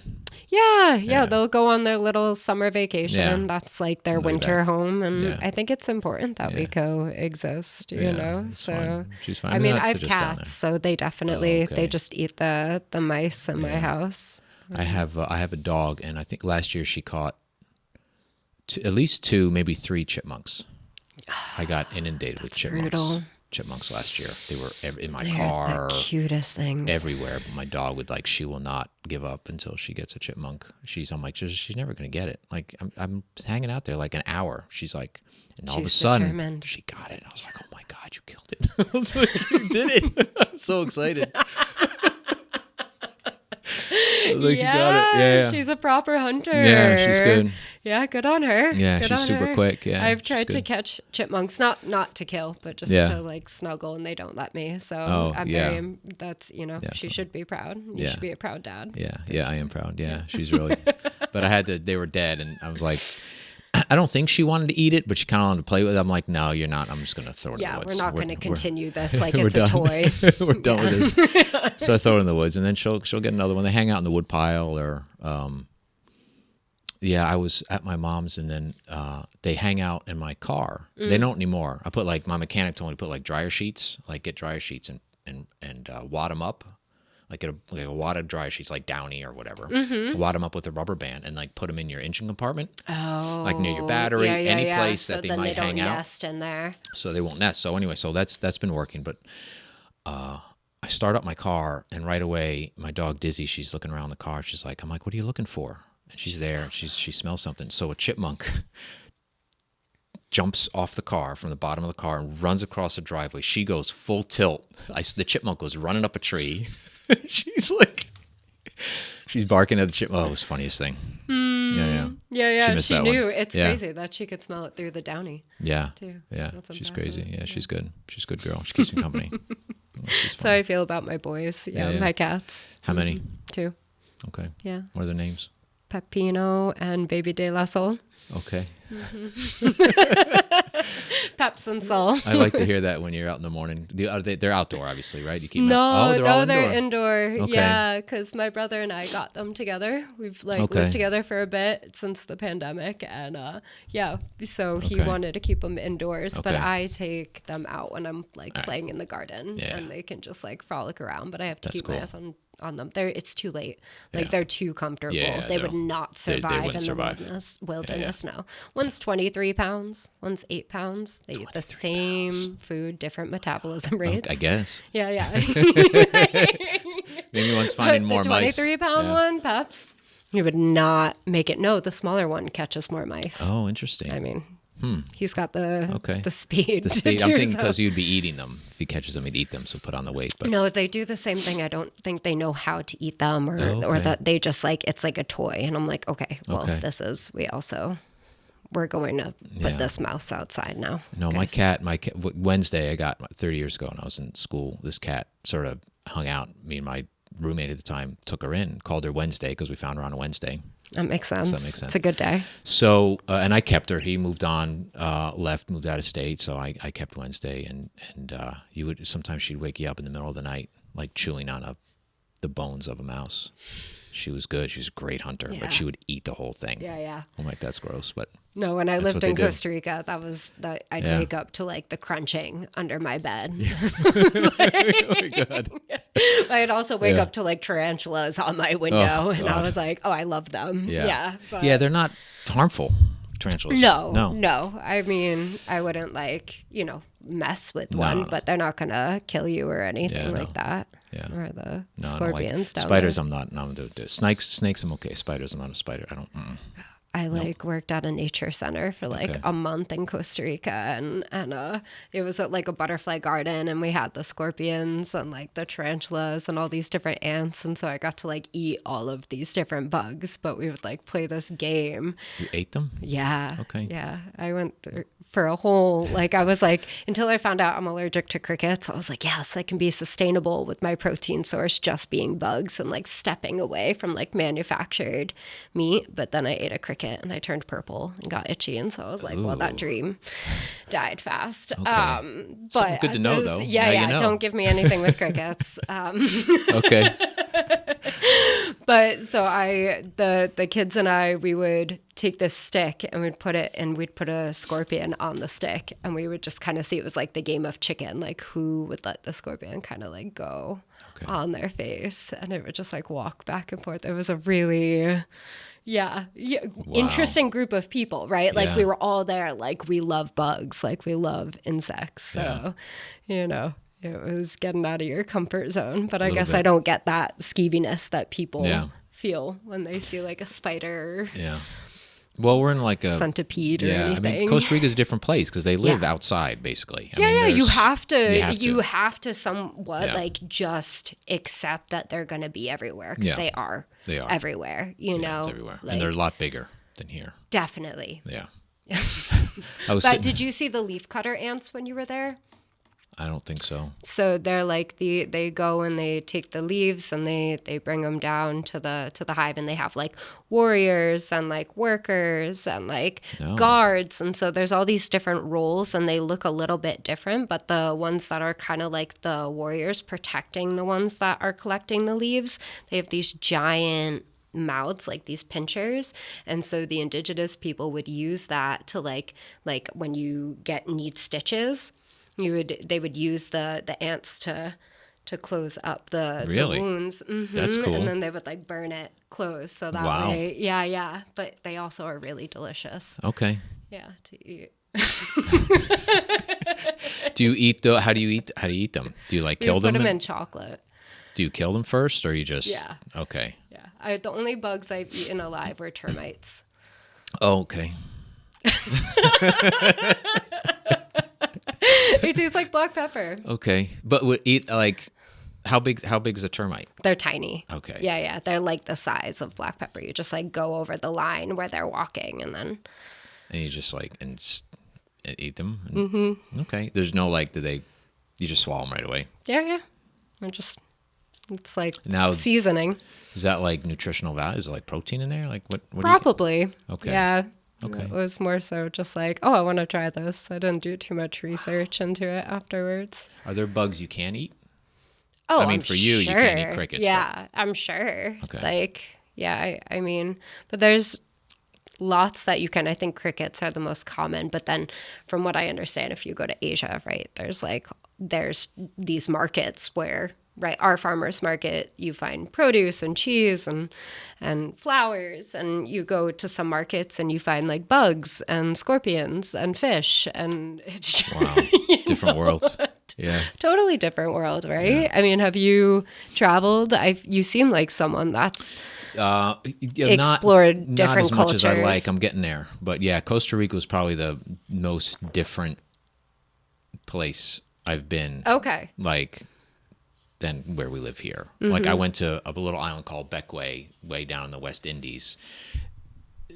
Yeah. They'll go on their little summer vacation. Yeah. That's like their winter home. And I think it's important that we coexist, you know? It's So, fine. She's fine. I mean, they're I have just down there. cats, so they definitely, okay. they just eat the mice in my house. I have a dog, and I think last year she caught at least 2, maybe 3 chipmunks. I got inundated with chipmunks. Brutal. Chipmunks last year. They were in my They're car. the cutest things. Everywhere. But my dog would she will not give up until she gets a chipmunk. I'm like, she's never going to get it. Like, I'm hanging out there like an hour. She's like, and all of a sudden, determined. she got it. I was like, oh my God, you killed it. I was like, you did it. I'm so excited. I was like, you got it. Yeah. She's a proper hunter. Yeah, she's good. Yeah, good on her. Yeah, good she's on super her. quick. Yeah, I've tried she's to good. catch chipmunks, not to kill, but just to like snuggle, and they don't let me. So that's she should be proud. You should be a proud dad. Yeah, I am proud. Yeah, she's really. But they were dead, and I was like, I don't think she wanted to eat it, but she kind of wanted to play with it. I'm like, no, you're not. I'm just going to throw it in the woods. We're not going to continue this like it's done. a toy. We're done with this. So I throw it in the woods, and then she'll get another one. They hang out in the wood pile, or I was at my mom's, and then they hang out in my car. They don't anymore. I put my mechanic told me to put dryer sheets, get dryer sheets and wad them up. Get a wad of dryer sheets, like Downy or whatever. Wad them up with a rubber band and put them in your engine compartment. Oh, near your battery, any place so that they then might they don't hang out. nest in there. So they won't nest. So anyway, that's been working. But I start up my car, and right away, my dog Dizzy, she's looking around the car. She's like, I'm like, what are you looking for? And she's there. She smells something. So a chipmunk jumps off the car from the bottom of the car and runs across the driveway. She goes full tilt. The chipmunk goes running up a tree. She's barking at the chipmunk. Oh, it was the funniest thing. Yeah. She knew. One. It's crazy that she could smell it through the Downy. Yeah. Too. Yeah. That's She's impressive. crazy. Yeah, she's good. She's a good girl. She keeps me company. That's how I feel about my boys. Yeah, my cats. How many? 2. Okay. Yeah. What are their names? Pepino and Baby de la Sol. Okay. Peps and Sol. I like to hear that when you're out in the morning. They're outdoor, obviously, right? You keep they're indoor. Okay. Yeah, because my brother and I got them together. We've lived together for a bit since the pandemic, and so he wanted to keep them indoors, but I take them out when I'm playing in the garden, and they can just frolic around. But I have to keep my eyes on them. It's too late. They're too comfortable. They would not survive in the wilderness. No. One's 23 pounds. One's 8 pounds. They eat the same food, different metabolism rates. I guess. Yeah. Maybe one's finding more the mice. 23-pound one, Peps, he would not make it. No, the smaller one catches more mice. Oh, interesting. I mean, he's got the speed. The speed. I'm thinking because you'd be eating them. If he catches them, he'd eat them, so put on the weight. But no, they do the same thing. I don't think they know how to eat them, or that they just it's like a toy. And I'm like, okay, well, this is, we're going to put this mouse outside now. No, guys. My cat, Wednesday, I got 30 years ago when I was in school. This cat sort of hung out. Me and my roommate at the time took her in, called her Wednesday because we found her on a Wednesday. That makes sense. It's a good day. So, and I kept her. He moved on, moved out of state. So I kept Wednesday, and sometimes she'd wake you up in the middle of the night, chewing on the bones of a mouse. She was good. She was a great hunter, but she would eat the whole thing. Yeah. I'm like, that's gross. But no, when I lived in Costa Rica, I'd wake up to the crunching under my bed. Oh my God. I'd also wake up to tarantulas on my window, and I was like, oh, I love them. Yeah. But they're not harmful. Tarantulas. No. I mean, I wouldn't mess with one, but they're not gonna kill you or anything like that. Yeah. Or the scorpions down spiders. there. I'm not. No, snakes. I'm okay. Spiders. I'm not a spider. I don't. I like worked at a nature center for like a month in Costa Rica, and it was at like a butterfly garden, and we had the scorpions and like the tarantulas and all these different ants, and so I got to like eat all of these different bugs, but we would like play this game. You ate them? Yeah. Okay. Yeah. I went through for a whole, like I was like, until I found out I'm allergic to crickets, I was like, yes, I can be sustainable with my protein source just being bugs and like stepping away from like manufactured meat. But then I ate a cricket and I turned purple and got itchy. And so I was like, well, that dream died fast. Okay. But good to know, though. Yeah, now yeah. you know. Don't give me anything with crickets. Okay. But so the kids and I, we would take this stick and we'd put a scorpion on the stick, and we would just kind of see, it was like the game of chicken, like who would let the scorpion kind of like go on their face, and it would just like walk back and forth. It was a really interesting group of people, right? Like we were all there, like we love bugs, like we love insects. So, it was getting out of your comfort zone, but I guess I don't get that skeeviness that people feel when they see like a spider. Yeah. Well, we're in like a centipede or anything. I mean, Costa Rica is a different place because they live outside, basically. I mean, you have to somewhat like just accept that they're going to be everywhere, because they are everywhere. It's everywhere, like, and they're a lot bigger than here. Definitely. Yeah. But did you see the leafcutter ants when you were there? I don't think so. So they're like they go and they take the leaves and they bring them down to the hive, and they have like warriors and like workers and like guards, and so there's all these different roles, and they look a little bit different, but the ones that are kind of like the warriors protecting the ones that are collecting the leaves, they have these giant mouths, like these pinchers, and so the indigenous people would use that to like when you need stitches, they would use the ants to close up the wounds. Mm-hmm. That's cool. And then they would like burn it closed, so that way. Yeah. But they also are really delicious. Okay. Yeah, to eat. Do you eat how do you eat them? Do you like kill them? Put them in chocolate. Do you kill them first, or you just? Yeah. Okay. Yeah. The only bugs I've eaten alive were termites. Oh, okay. It tastes like black pepper. Okay, but would eat like how big is a termite? They're tiny. Okay. Yeah. They're like the size of black pepper. You just like go over the line where they're walking, and you just like and eat them. Mm-hmm. Okay. There's no like, you just swallow them right away? Yeah. It's like seasoning. Is that like nutritional value? Is it like protein in there? Like what Probably. Okay. Yeah. Okay. It was more so just like, I want to try this. I didn't do too much research into it afterwards. Are there bugs you can't eat? Oh, I mean, for you, you can't eat crickets. Yeah, I'm sure. Okay. Like, yeah, I mean, but there's lots that you can. I think crickets are the most common. But then from what I understand, if you go to Asia, right, there's these markets where, right, our farmers market, you find produce and cheese and flowers, and you go to some markets and you find like bugs and scorpions and fish, and it's different worlds. Yeah, totally different world, right? I mean, have you traveled? You seem like someone that's explored different not as much cultures. as I like. I'm getting there, but yeah, Costa Rica was probably the most different place I've been. Okay, like. Than where we live here. Mm-hmm. Like I went to a little island called Bequia, way down in the West Indies.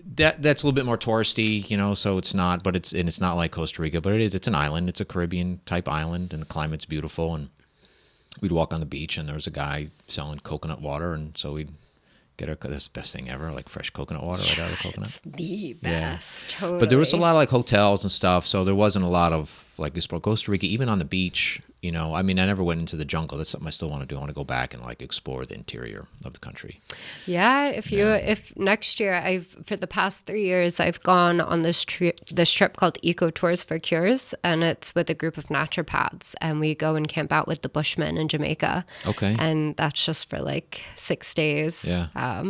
That's a little bit more touristy, so it's not, but it's not like Costa Rica, but it is. It's an island. It's a Caribbean type island, and the climate's beautiful. And we'd walk on the beach, and there was a guy selling coconut water, and so we'd get that's the best thing ever, like fresh coconut water right out of the coconut. It's the best, totally. But there was a lot of like hotels and stuff, so there wasn't a lot of like explore Costa Rica, even on the beach. I mean, I never went into the jungle. That's something I still want to do. I want to go back and like explore the interior of the country. Yeah, if next year for the past 3 years I've gone on this trip called Eco Tours for Cures, and it's with a group of naturopaths, and we go and camp out with the Bushmen in Jamaica. Okay. And that's just for like 6 days. Yeah.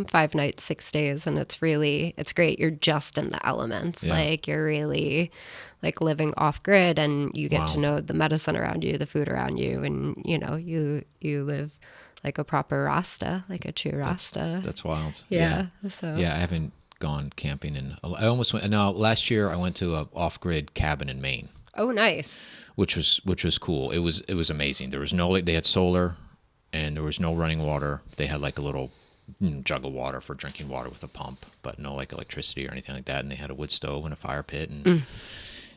5 nights, 6 days, and it's great. You're just in the elements. Yeah. Like you're really like living off grid, and you get to know the medicine around you, the food around you, and you live like a proper Rasta, like a true Rasta. That's wild. Yeah. So yeah, I haven't gone camping, and I almost went. No, last year I went to a off-grid cabin in Maine. Oh, nice. Which was cool. It was amazing. There was no, they had solar, and there was no running water. They had like a little jug of water for drinking water with a pump, but no like electricity or anything like that. And they had a wood stove and a fire pit, and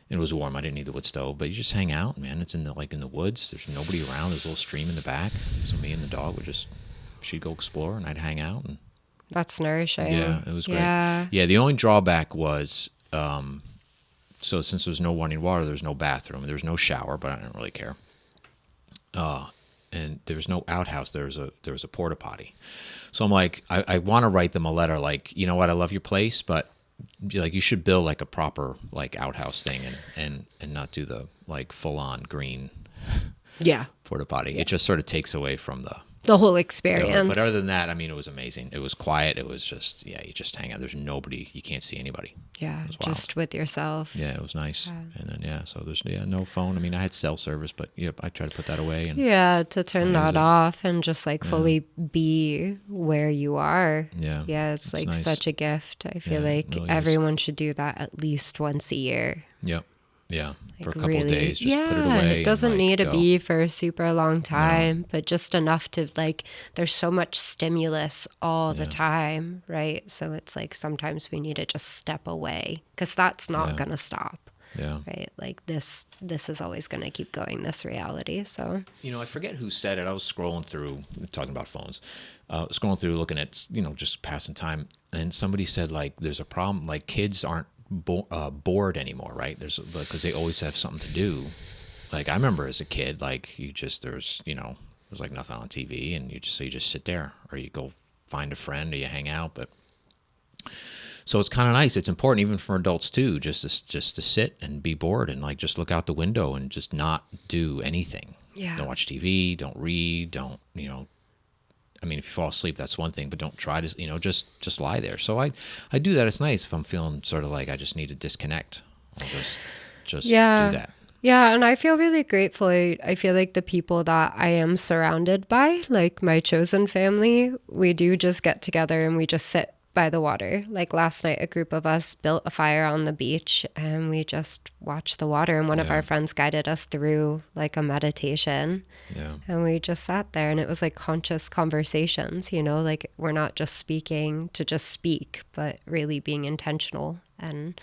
it was warm. I didn't need the wood stove, but you just hang out, man. It's in the woods. There's nobody around. There's a little stream in the back. So me and the dog she'd go explore, and I'd hang out. And that's nourishing. Yeah, it was great. Yeah, the only drawback was, so since there's no running water, there's no bathroom, there's no shower, but I don't really care. And there's no outhouse. There was a porta potty. So I'm like, I want to write them a letter like, you know what, I love your place, but like you should build like a proper like outhouse thing and not do the like full on green porta potty. It just sort of takes away from the whole experience. But other than that, I mean, it was amazing. It was quiet. It was just, you just hang out. There's nobody. You can't see anybody. Yeah, just with yourself. Yeah, it was nice. And then, so there's no phone. I mean, I had cell service, but I try to put that away. And to turn that off and just like fully be where you are. Yeah. Yeah, it's like nice. Such a gift. I feel like really everyone should do that at least once a year. Yep. Yeah, like for a couple of days, just put it away. It doesn't need to go. be for a super long time, but just enough to like, there's so much stimulus all the time, right? So it's like sometimes we need to just step away because that's not going to stop. Yeah. Right. Like this is always going to keep going, this reality. So, I forget who said it. I was scrolling through, talking about phones, scrolling through, looking at, just passing time. And somebody said like, there's a problem, like kids aren't bored anymore, right? Because they always have something to do. Like I remember as a kid, like there's like nothing on TV, and you just sit there, or you go find a friend, or you hang out. But so it's kind of nice. It's important even for adults too, just to sit and be bored and like just look out the window and just not do anything. Yeah. Don't watch TV. Don't read. Don't I mean, if you fall asleep, that's one thing, but don't try to, just lie there. So I do that. It's nice if I'm feeling sort of like I just need to disconnect. I'll just do that. Yeah, and I feel really grateful. I feel like the people that I am surrounded by, like my chosen family, we do just get together and we just sit by the water. Like last night, a group of us built a fire on the beach and we just watched the water. And one of our friends guided us through like a meditation. Yeah. And we just sat there and it was like conscious conversations, like we're not just speaking to just speak, but really being intentional. And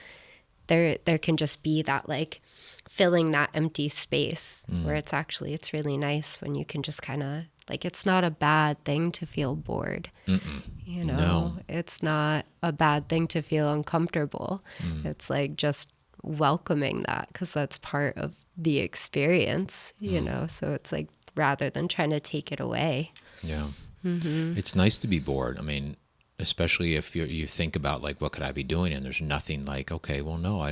there can just be that like filling that empty space where it's really nice when you can just kind of like, it's not a bad thing to feel bored. No. It's not a bad thing to feel uncomfortable. It's like just welcoming that because that's part of the experience, so it's like rather than trying to take it away. Yeah. It's nice to be bored. I mean, especially if you think about like, what could I be doing? And there's nothing like, okay, well, no,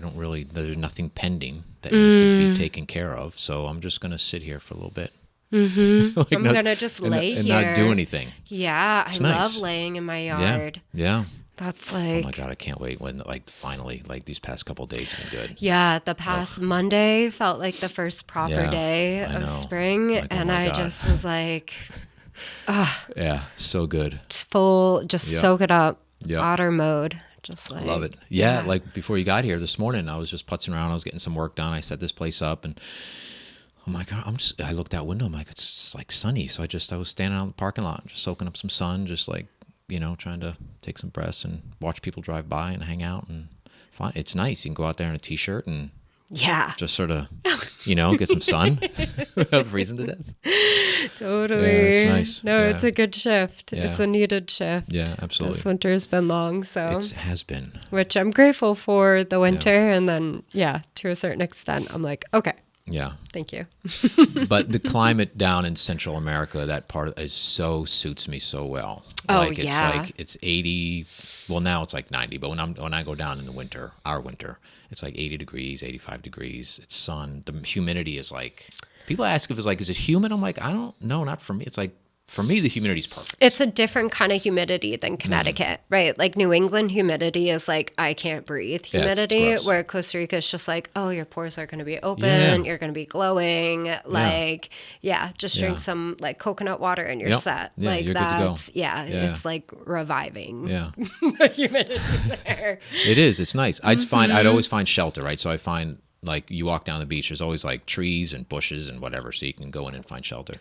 there's nothing pending that needs to be taken care of. So I'm just going to sit here for a little bit. Like I'm going to just lay here. And not do anything. Yeah. It's I nice. love laying in my yard. Yeah. That's like, oh my God, I can't wait when like finally like these past couple of days have been good. Yeah, the past Monday felt like the first proper day of spring, like, and I just was like, yeah, so good. Just soak it up. Otter mode. Just like, I love it. Yeah, like before you got here this morning, I was just putzing around. I was getting some work done. I set this place up, and oh my God, I looked out window. I'm like, it's just like sunny. So I was standing out in the parking lot, just soaking up some sun, just like, trying to take some breaths and watch people drive by and hang out and fun. It's nice. You can go out there in a t-shirt and just sort of, get some sun without freezing to death. Totally. Yeah, it's nice. No, it's a good shift. Yeah. It's a needed shift. Yeah, absolutely. This winter has been long, so. It has been. Which I'm grateful for the winter. And then, to a certain extent, I'm like, okay. Yeah. Thank you. But the climate down in Central America, that part suits me so well. Like, it's like it's 80. Well, now it's like 90. But when I go down in the winter, our winter, it's like 80 degrees, 85 degrees. It's sun. The humidity is like. People ask if it's like, is it humid? I'm like, I don't know, not for me. It's like for me, the humidity's perfect. It's a different kind of humidity than Connecticut, right? Like New England humidity is like, I can't breathe humidity, where Costa Rica is just like, oh, your pores are going to be open, you're going to be glowing, like, just drink some like coconut water and you're set. Yeah, like you're good to go. It's like reviving the humidity there. It is. It's nice. I'd always find shelter, right? So I find like you walk down the beach, there's always like trees and bushes and whatever, so you can go in and find shelter.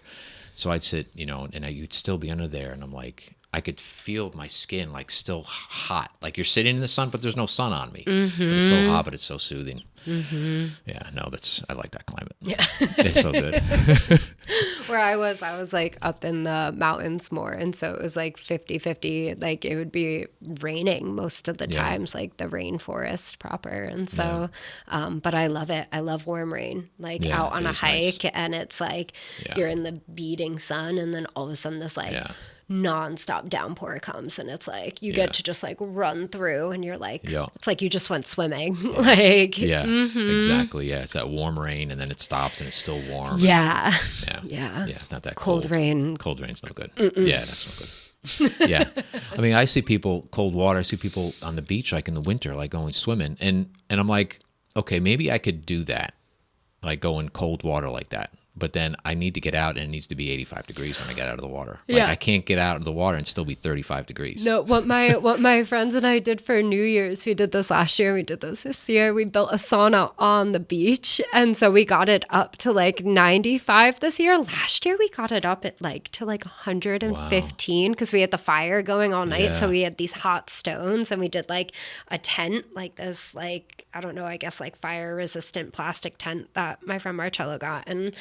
So I'd sit, and you'd still be under there, and I'm like, I could feel my skin like still hot. Like you're sitting in the sun, but there's no sun on me. But it's so hot, but it's so soothing. Yeah, no, I like that climate. Yeah, it's so good. Where I was like up in the mountains more, and so it was like 50-50. Like it would be raining most of the times, like the rainforest proper. And so, but I love it. I love warm rain. Like out on a hike, nice. And it's like you're in the beating sun, and then all of a sudden this like nonstop downpour comes, and it's like you get to just like run through, and you're like, it's like you just went swimming. Like exactly. Yeah, it's that warm rain, and then it stops, and it's still warm. Yeah. It's not that cold rain. Cold rain's no good. Yeah, that's no good. Yeah, I mean, I see people cold water. I see people on the beach like in the winter, like going swimming, and I'm like, okay, maybe I could do that, like go in cold water like that. But then I need to get out, and it needs to be 85 degrees when I get out of the water. Like I can't get out of the water and still be 35 degrees. No, what my friends and I did for New Year's, we did this last year, we did this year. We built a sauna on the beach, and so we got it up to like 95 this year. Last year we got it up at like to like 115 because we had the fire going all night. So we had these hot stones, and we did like a tent, like this, like, I don't know, I guess like fire resistant plastic tent that my friend Marcello got. And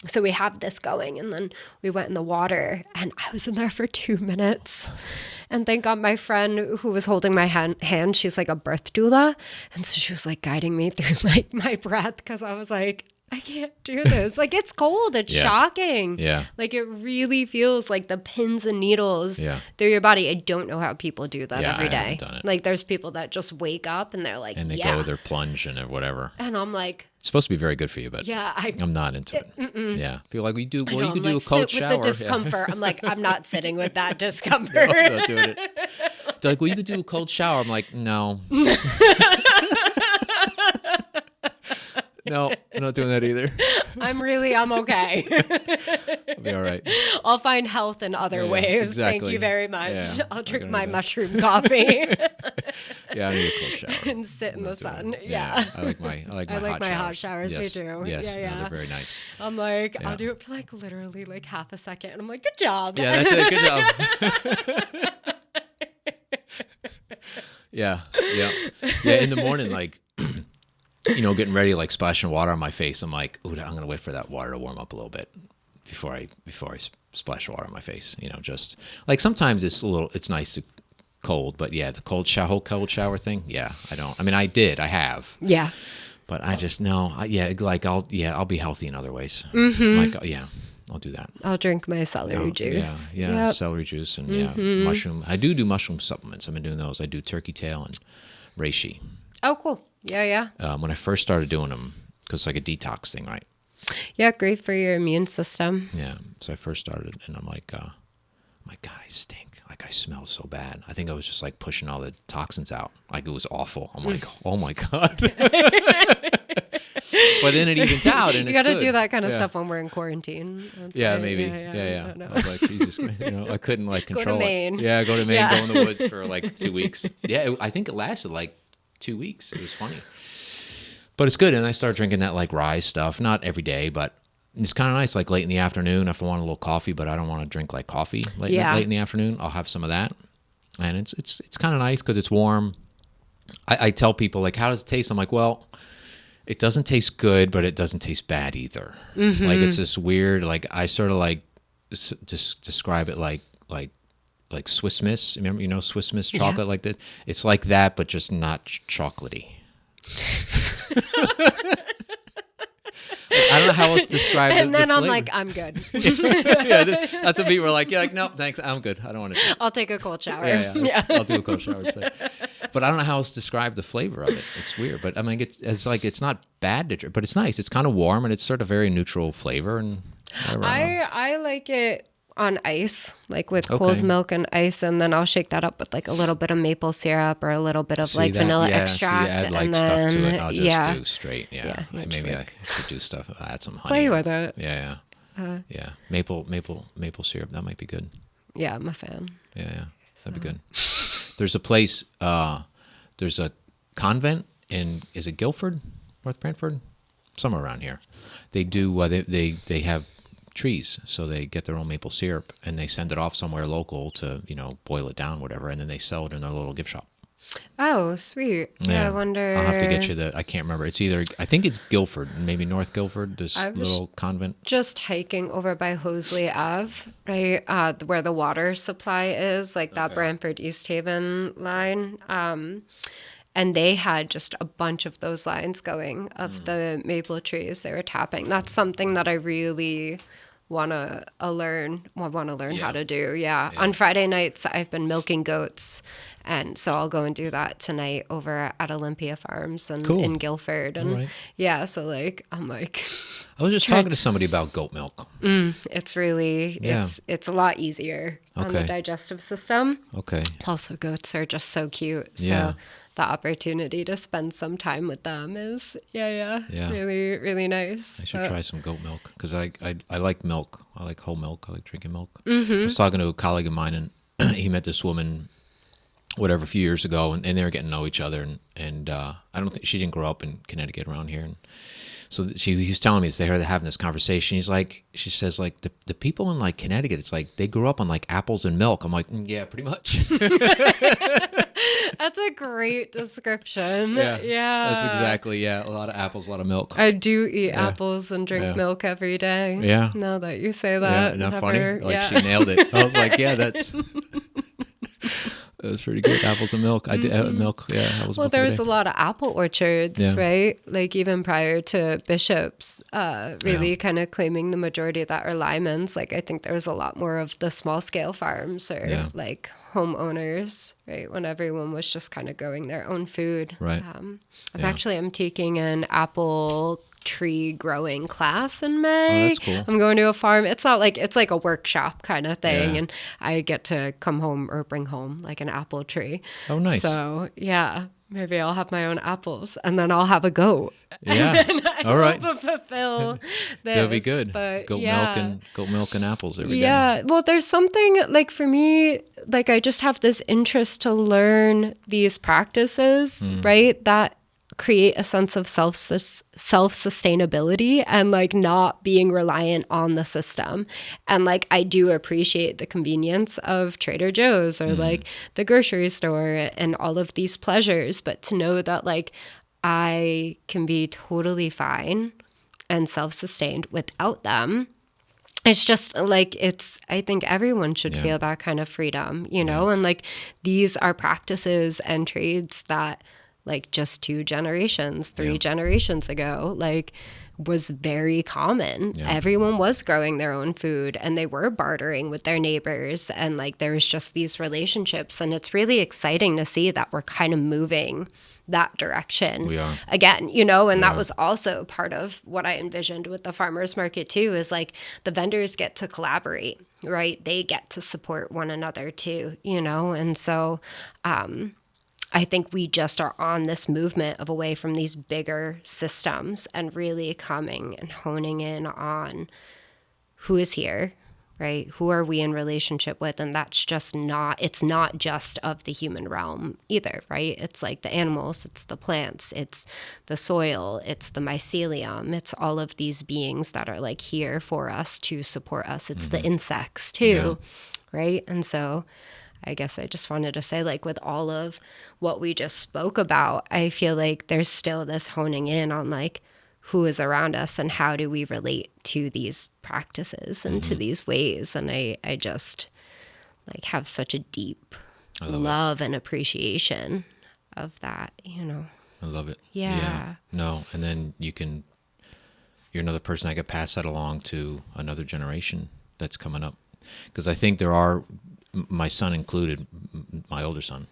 so we have this going, and then we went in the water, and I was in there for 2 minutes, and thank God my friend who was holding my hand, she's like a birth doula, and so she was like guiding me through like my breath, because I was like, I can't do this. Like, it's cold. It's shocking. Yeah. Like, it really feels like the pins and needles through your body. I don't know how people do that every day. I haven't done it. Like, there's people that just wake up and they're like, and they go with their plunge and whatever. And I'm like, it's supposed to be very good for you, but I'm not into it. Yeah. People like, you can do a cold shower. With the discomfort. I'm like, I'm not sitting with that discomfort. I'm not doing it. They're like, well, you could do a cold shower. I'm like, no. No, I'm not doing that either. I'm okay. I'll be all right. I'll find health in other ways. Exactly. Thank you very much. Yeah, I'll drink my mushroom coffee. Yeah, I need a cold shower. And sit in the sun. Yeah. I like my hot showers. Me too. Yes. No, they're very nice. I'm like, I'll do it for like literally like half a second. And I'm like, good job. Yeah, that's it. Good job. Yeah. In the morning, like, getting ready, like splashing water on my face. I'm like, ooh, I'm gonna wait for that water to warm up a little bit before I splash water on my face. Just like sometimes it's nice to cold, but the whole cold shower thing. Yeah, I have. Yeah. But I just I'll be healthy in other ways. Like I'll do that. I'll drink my celery juice. Yeah, celery juice and mushroom. I do mushroom supplements. I've been doing those. I do turkey tail and reishi. Oh, cool. Yeah. When I first started doing them, because it's like a detox thing, right? Yeah, great for your immune system. Yeah. So I first started, and I'm like, God, I stink. Like, I smell so bad. I think I was just like pushing all the toxins out. Like, it was awful. I'm like, oh my God. But then it evens out, and you got to do that kind of stuff when we're in quarantine. Maybe. Yeah. I was like, Jesus, I couldn't like control go to Maine. it. Yeah, go to Maine, go in the woods for like 2 weeks. Yeah, I think it lasted like 2 weeks. It was funny, but it's good. And I started drinking that like rye stuff, not every day, but it's kind of nice. Like late in the afternoon, if I want a little coffee, but I don't want to drink like coffee late in the afternoon, I'll have some of that, and it's kind of nice because it's warm. I tell people like, how does it taste? I'm like, well, it doesn't taste good, but it doesn't taste bad either. Like it's this weird. Like I sort of like just describe it like Swiss Miss. Remember, Swiss Miss chocolate like that? It's like that, but just not chocolatey. I don't know how else to describe it. And then I'm like, I'm good. That's what people are like. You're like, no, thanks, I'm good. I don't want to. I'll take a cold shower. Yeah. I'll do a cold shower instead. But I don't know how else to describe the flavor of it. It's weird, but I mean, it's like it's not bad to drink, but it's nice. It's kind of warm, and it's sort of very neutral flavor, and I like it on ice, like with cold milk and ice, and then I'll shake that up with like a little bit of maple syrup or a little bit of vanilla extract. So you add like and stuff then, to it. I'll just do straight. Yeah, maybe I could do stuff. Add some honey. Play with it. Yeah. Maple syrup. That might be good. Yeah, I'm a fan. Yeah, that'd be good. There's a place. There's a convent is it Guilford, North Brantford, somewhere around here. They do. They have trees, so they get their own maple syrup and they send it off somewhere local to boil it down, whatever, and then they sell it in their little gift shop. Oh, sweet. Yeah, I wonder. I'll have to get you I can't remember. It's I think it's Guilford, maybe North Guilford, this little convent. Just hiking over by Hoseley Ave, right, where the water supply is, like that Brantford East Haven line. And they had just a bunch of those lines going of the maple trees they were tapping. That's something that I really want to learn how to do. Yeah. On Friday nights, I've been milking goats. And so I'll go and do that tonight over at Olympia Farms in Guilford. And so like, I'm like... I was just talking to somebody about goat milk. It's really, it's a lot easier on the digestive system. Okay. Also, goats are just so cute. So the opportunity to spend some time with them is, really, really nice. I should try some goat milk because I like milk. I like whole milk. I like drinking milk. Mm-hmm. I was talking to a colleague of mine, and he met this woman, a few years ago, and they were getting to know each other. And I don't think she didn't grow up in Connecticut around here. And so he was telling me they're having this conversation. She says like the people in like Connecticut, it's like they grew up on like apples and milk. I'm like, yeah, pretty much. That's a great description. Yeah. That's exactly, a lot of apples, a lot of milk. I do eat apples and drink milk every day. Yeah. Now that you say that. Yeah, not funny? Like she nailed it. I was like, that's... It was pretty good. Apples and milk. I did milk. Yeah. Well, there was a lot of apple orchards, right? Like even prior to Bishop's really kind of claiming the majority of that, or Lyman's. Like I think there was a lot more of the small scale farms or like homeowners, right? When everyone was just kind of growing their own food. Right. I'm taking an apple tree growing class in May. Oh, that's cool. I'm going to a farm. It's not like, it's like a workshop kind of thing. And I get to come home or bring home like an apple tree. Oh, nice. So maybe I'll have my own apples and then I'll have a goat. Yeah. All right. Fulfill this. That'll be good. But, goat milk and apples every day. Yeah. Well, there's something like for me, like I just have this interest to learn these practices, right? That create a sense of self-sustainability and like not being reliant on the system. And like I do appreciate the convenience of Trader Joe's or like the grocery store and all of these pleasures, but to know that like I can be totally fine and self-sustained without them. It's just like I think everyone should feel that kind of freedom, and like these are practices and trades that like just 2 generations, 3 generations ago, like was very common. Yeah. Everyone was growing their own food and they were bartering with their neighbors. And like, there was just these relationships. And it's really exciting to see that we're kind of moving that direction again, and that was also part of what I envisioned with the farmers market too, is like the vendors get to collaborate, right? They get to support one another too, and so, I think we just are on this movement of away from these bigger systems and really coming and honing in on who is here, right? Who are we in relationship with? And that's just it's not just of the human realm either, right? It's like the animals, it's the plants, it's the soil, it's the mycelium, it's all of these beings that are like here for us to support us. It's the insects too, right? And so I guess I just wanted to say, like, with all of what we just spoke about, I feel like there's still this honing in on, like, who is around us and how do we relate to these practices and to these ways. And I just, like, have such a deep love and appreciation of that, I love it. Yeah. No, and then you're another person I could pass that along to another generation that's coming up. Because I think there are... my son included, my older son,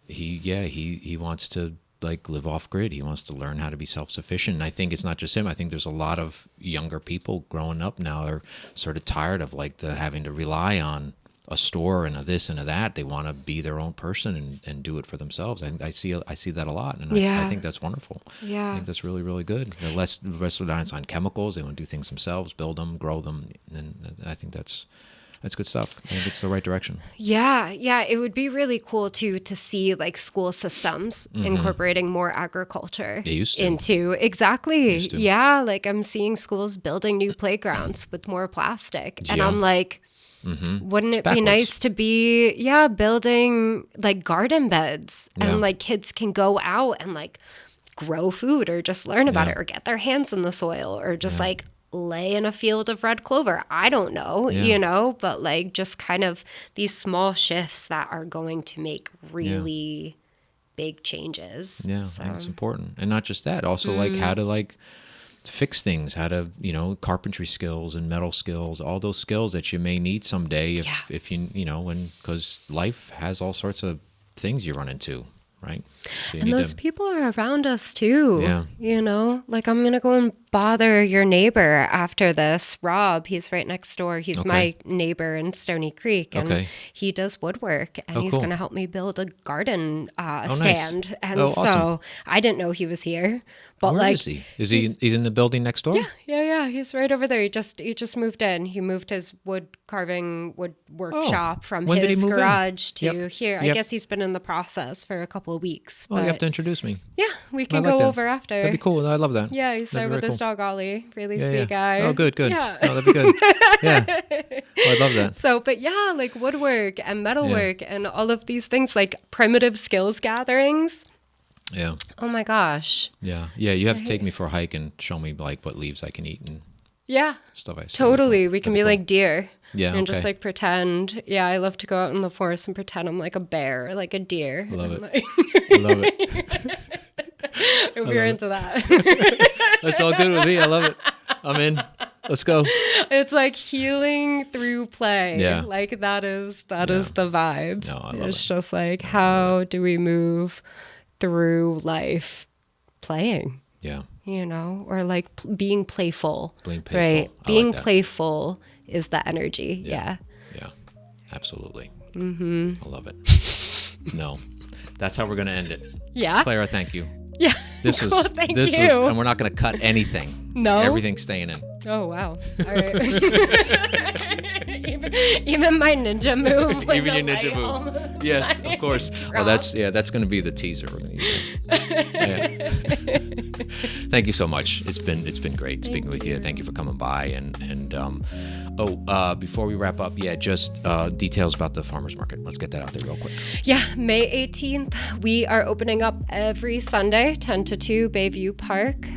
he wants to like live off grid. He wants to learn how to be self-sufficient. And I think it's not just him. I think there's a lot of younger people growing up now are sort of tired of like the having to rely on a store and a this and a that. They want to be their own person and do it for themselves. I see that a lot, and I think that's wonderful. Yeah, I think that's really, really good. The rest of the reliance on chemicals. They want to do things themselves, build them, grow them, and I think that's good stuff. I think it's the right direction. Yeah. It would be really cool too to see like school systems incorporating more agriculture into exactly. Yeah, like I'm seeing schools building new playgrounds with more plastic, and I'm like, wouldn't it be nice to be building like garden beds and like kids can go out and like grow food or just learn about it or get their hands in the soil or just like lay in a field of red clover. I don't know, you know, but like just kind of these small shifts that are going to make really big changes. Yeah, I think it's important. And not just that, also like how to like fix things, how to, you know, carpentry skills and metal skills, all those skills that you may need someday if you know, and because life has all sorts of things you run into. Right. So and those people are around us too. Yeah. You know, like I'm going to go and bother your neighbor after this. Rob, he's right next door. He's my neighbor in Stony Creek, and he does woodwork, and he's going to help me build a garden stand. Nice. And so I didn't know he was here. But where is he? He's in the building next door? Yeah. He's right over there. He just moved in. He moved his wood workshop from his garage to here. I guess he's been in the process for a couple of weeks. Well, you have to introduce me. Yeah, we can go over after. That'd be cool. I love that. Yeah, he's there with his dog Ollie. Really sweet guy. Oh, good. Yeah. Oh, that'd be good. Yeah. I love that. So, but yeah, like woodwork and metalwork and all of these things, like primitive skills gatherings. Yeah. Oh my gosh. Yeah. You have to take me for a hike and show me like what leaves I can eat and stuff I see. Totally. We can be like deer. Yeah. And just like pretend. Yeah, I love to go out in the forest and pretend I'm like a bear, or like a deer. I love it. Like I love it. We're into that. That's all good with me. I love it. I'm in. Let's go. It's like healing through play. Yeah. Like that is the vibe. No, I love it's it. just like, how do we move through life playing? Yeah. You know, or like being playful. Right. Being playful is the energy. Yeah. Yeah. Absolutely. Mm-hmm. I love it. No. That's how we're going to end it. Yeah. Clara, thank you. Yeah. This was, and we're not going to cut anything. No. Everything's staying in. Oh, wow. All right. even my ninja move. Even your ninja move. Yes, of course. Well, that's going to be the teaser we're going to use. Thank you so much. It's been great speaking with you. Thank you for coming by. And before we wrap up, just details about the farmers market. Let's get that out there real quick. Yeah, May 18th. We are opening up every Sunday, 10 to 2, Bayview Park.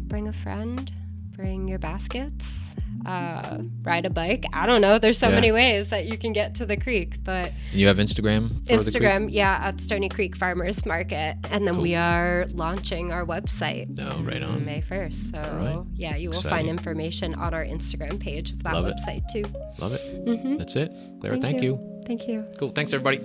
Bring a friend. Bring your baskets. Ride a bike. I don't know. There's so many ways that you can get to the creek, but you have Instagram for the creek? At Stony Creek Farmers Market, and then we are launching our website. Oh, right on. May 1st. So you will find information on our Instagram page of that website too. Love it. Mm-hmm. That's it. Clara, thank you. Thank you. Cool. Thanks everybody.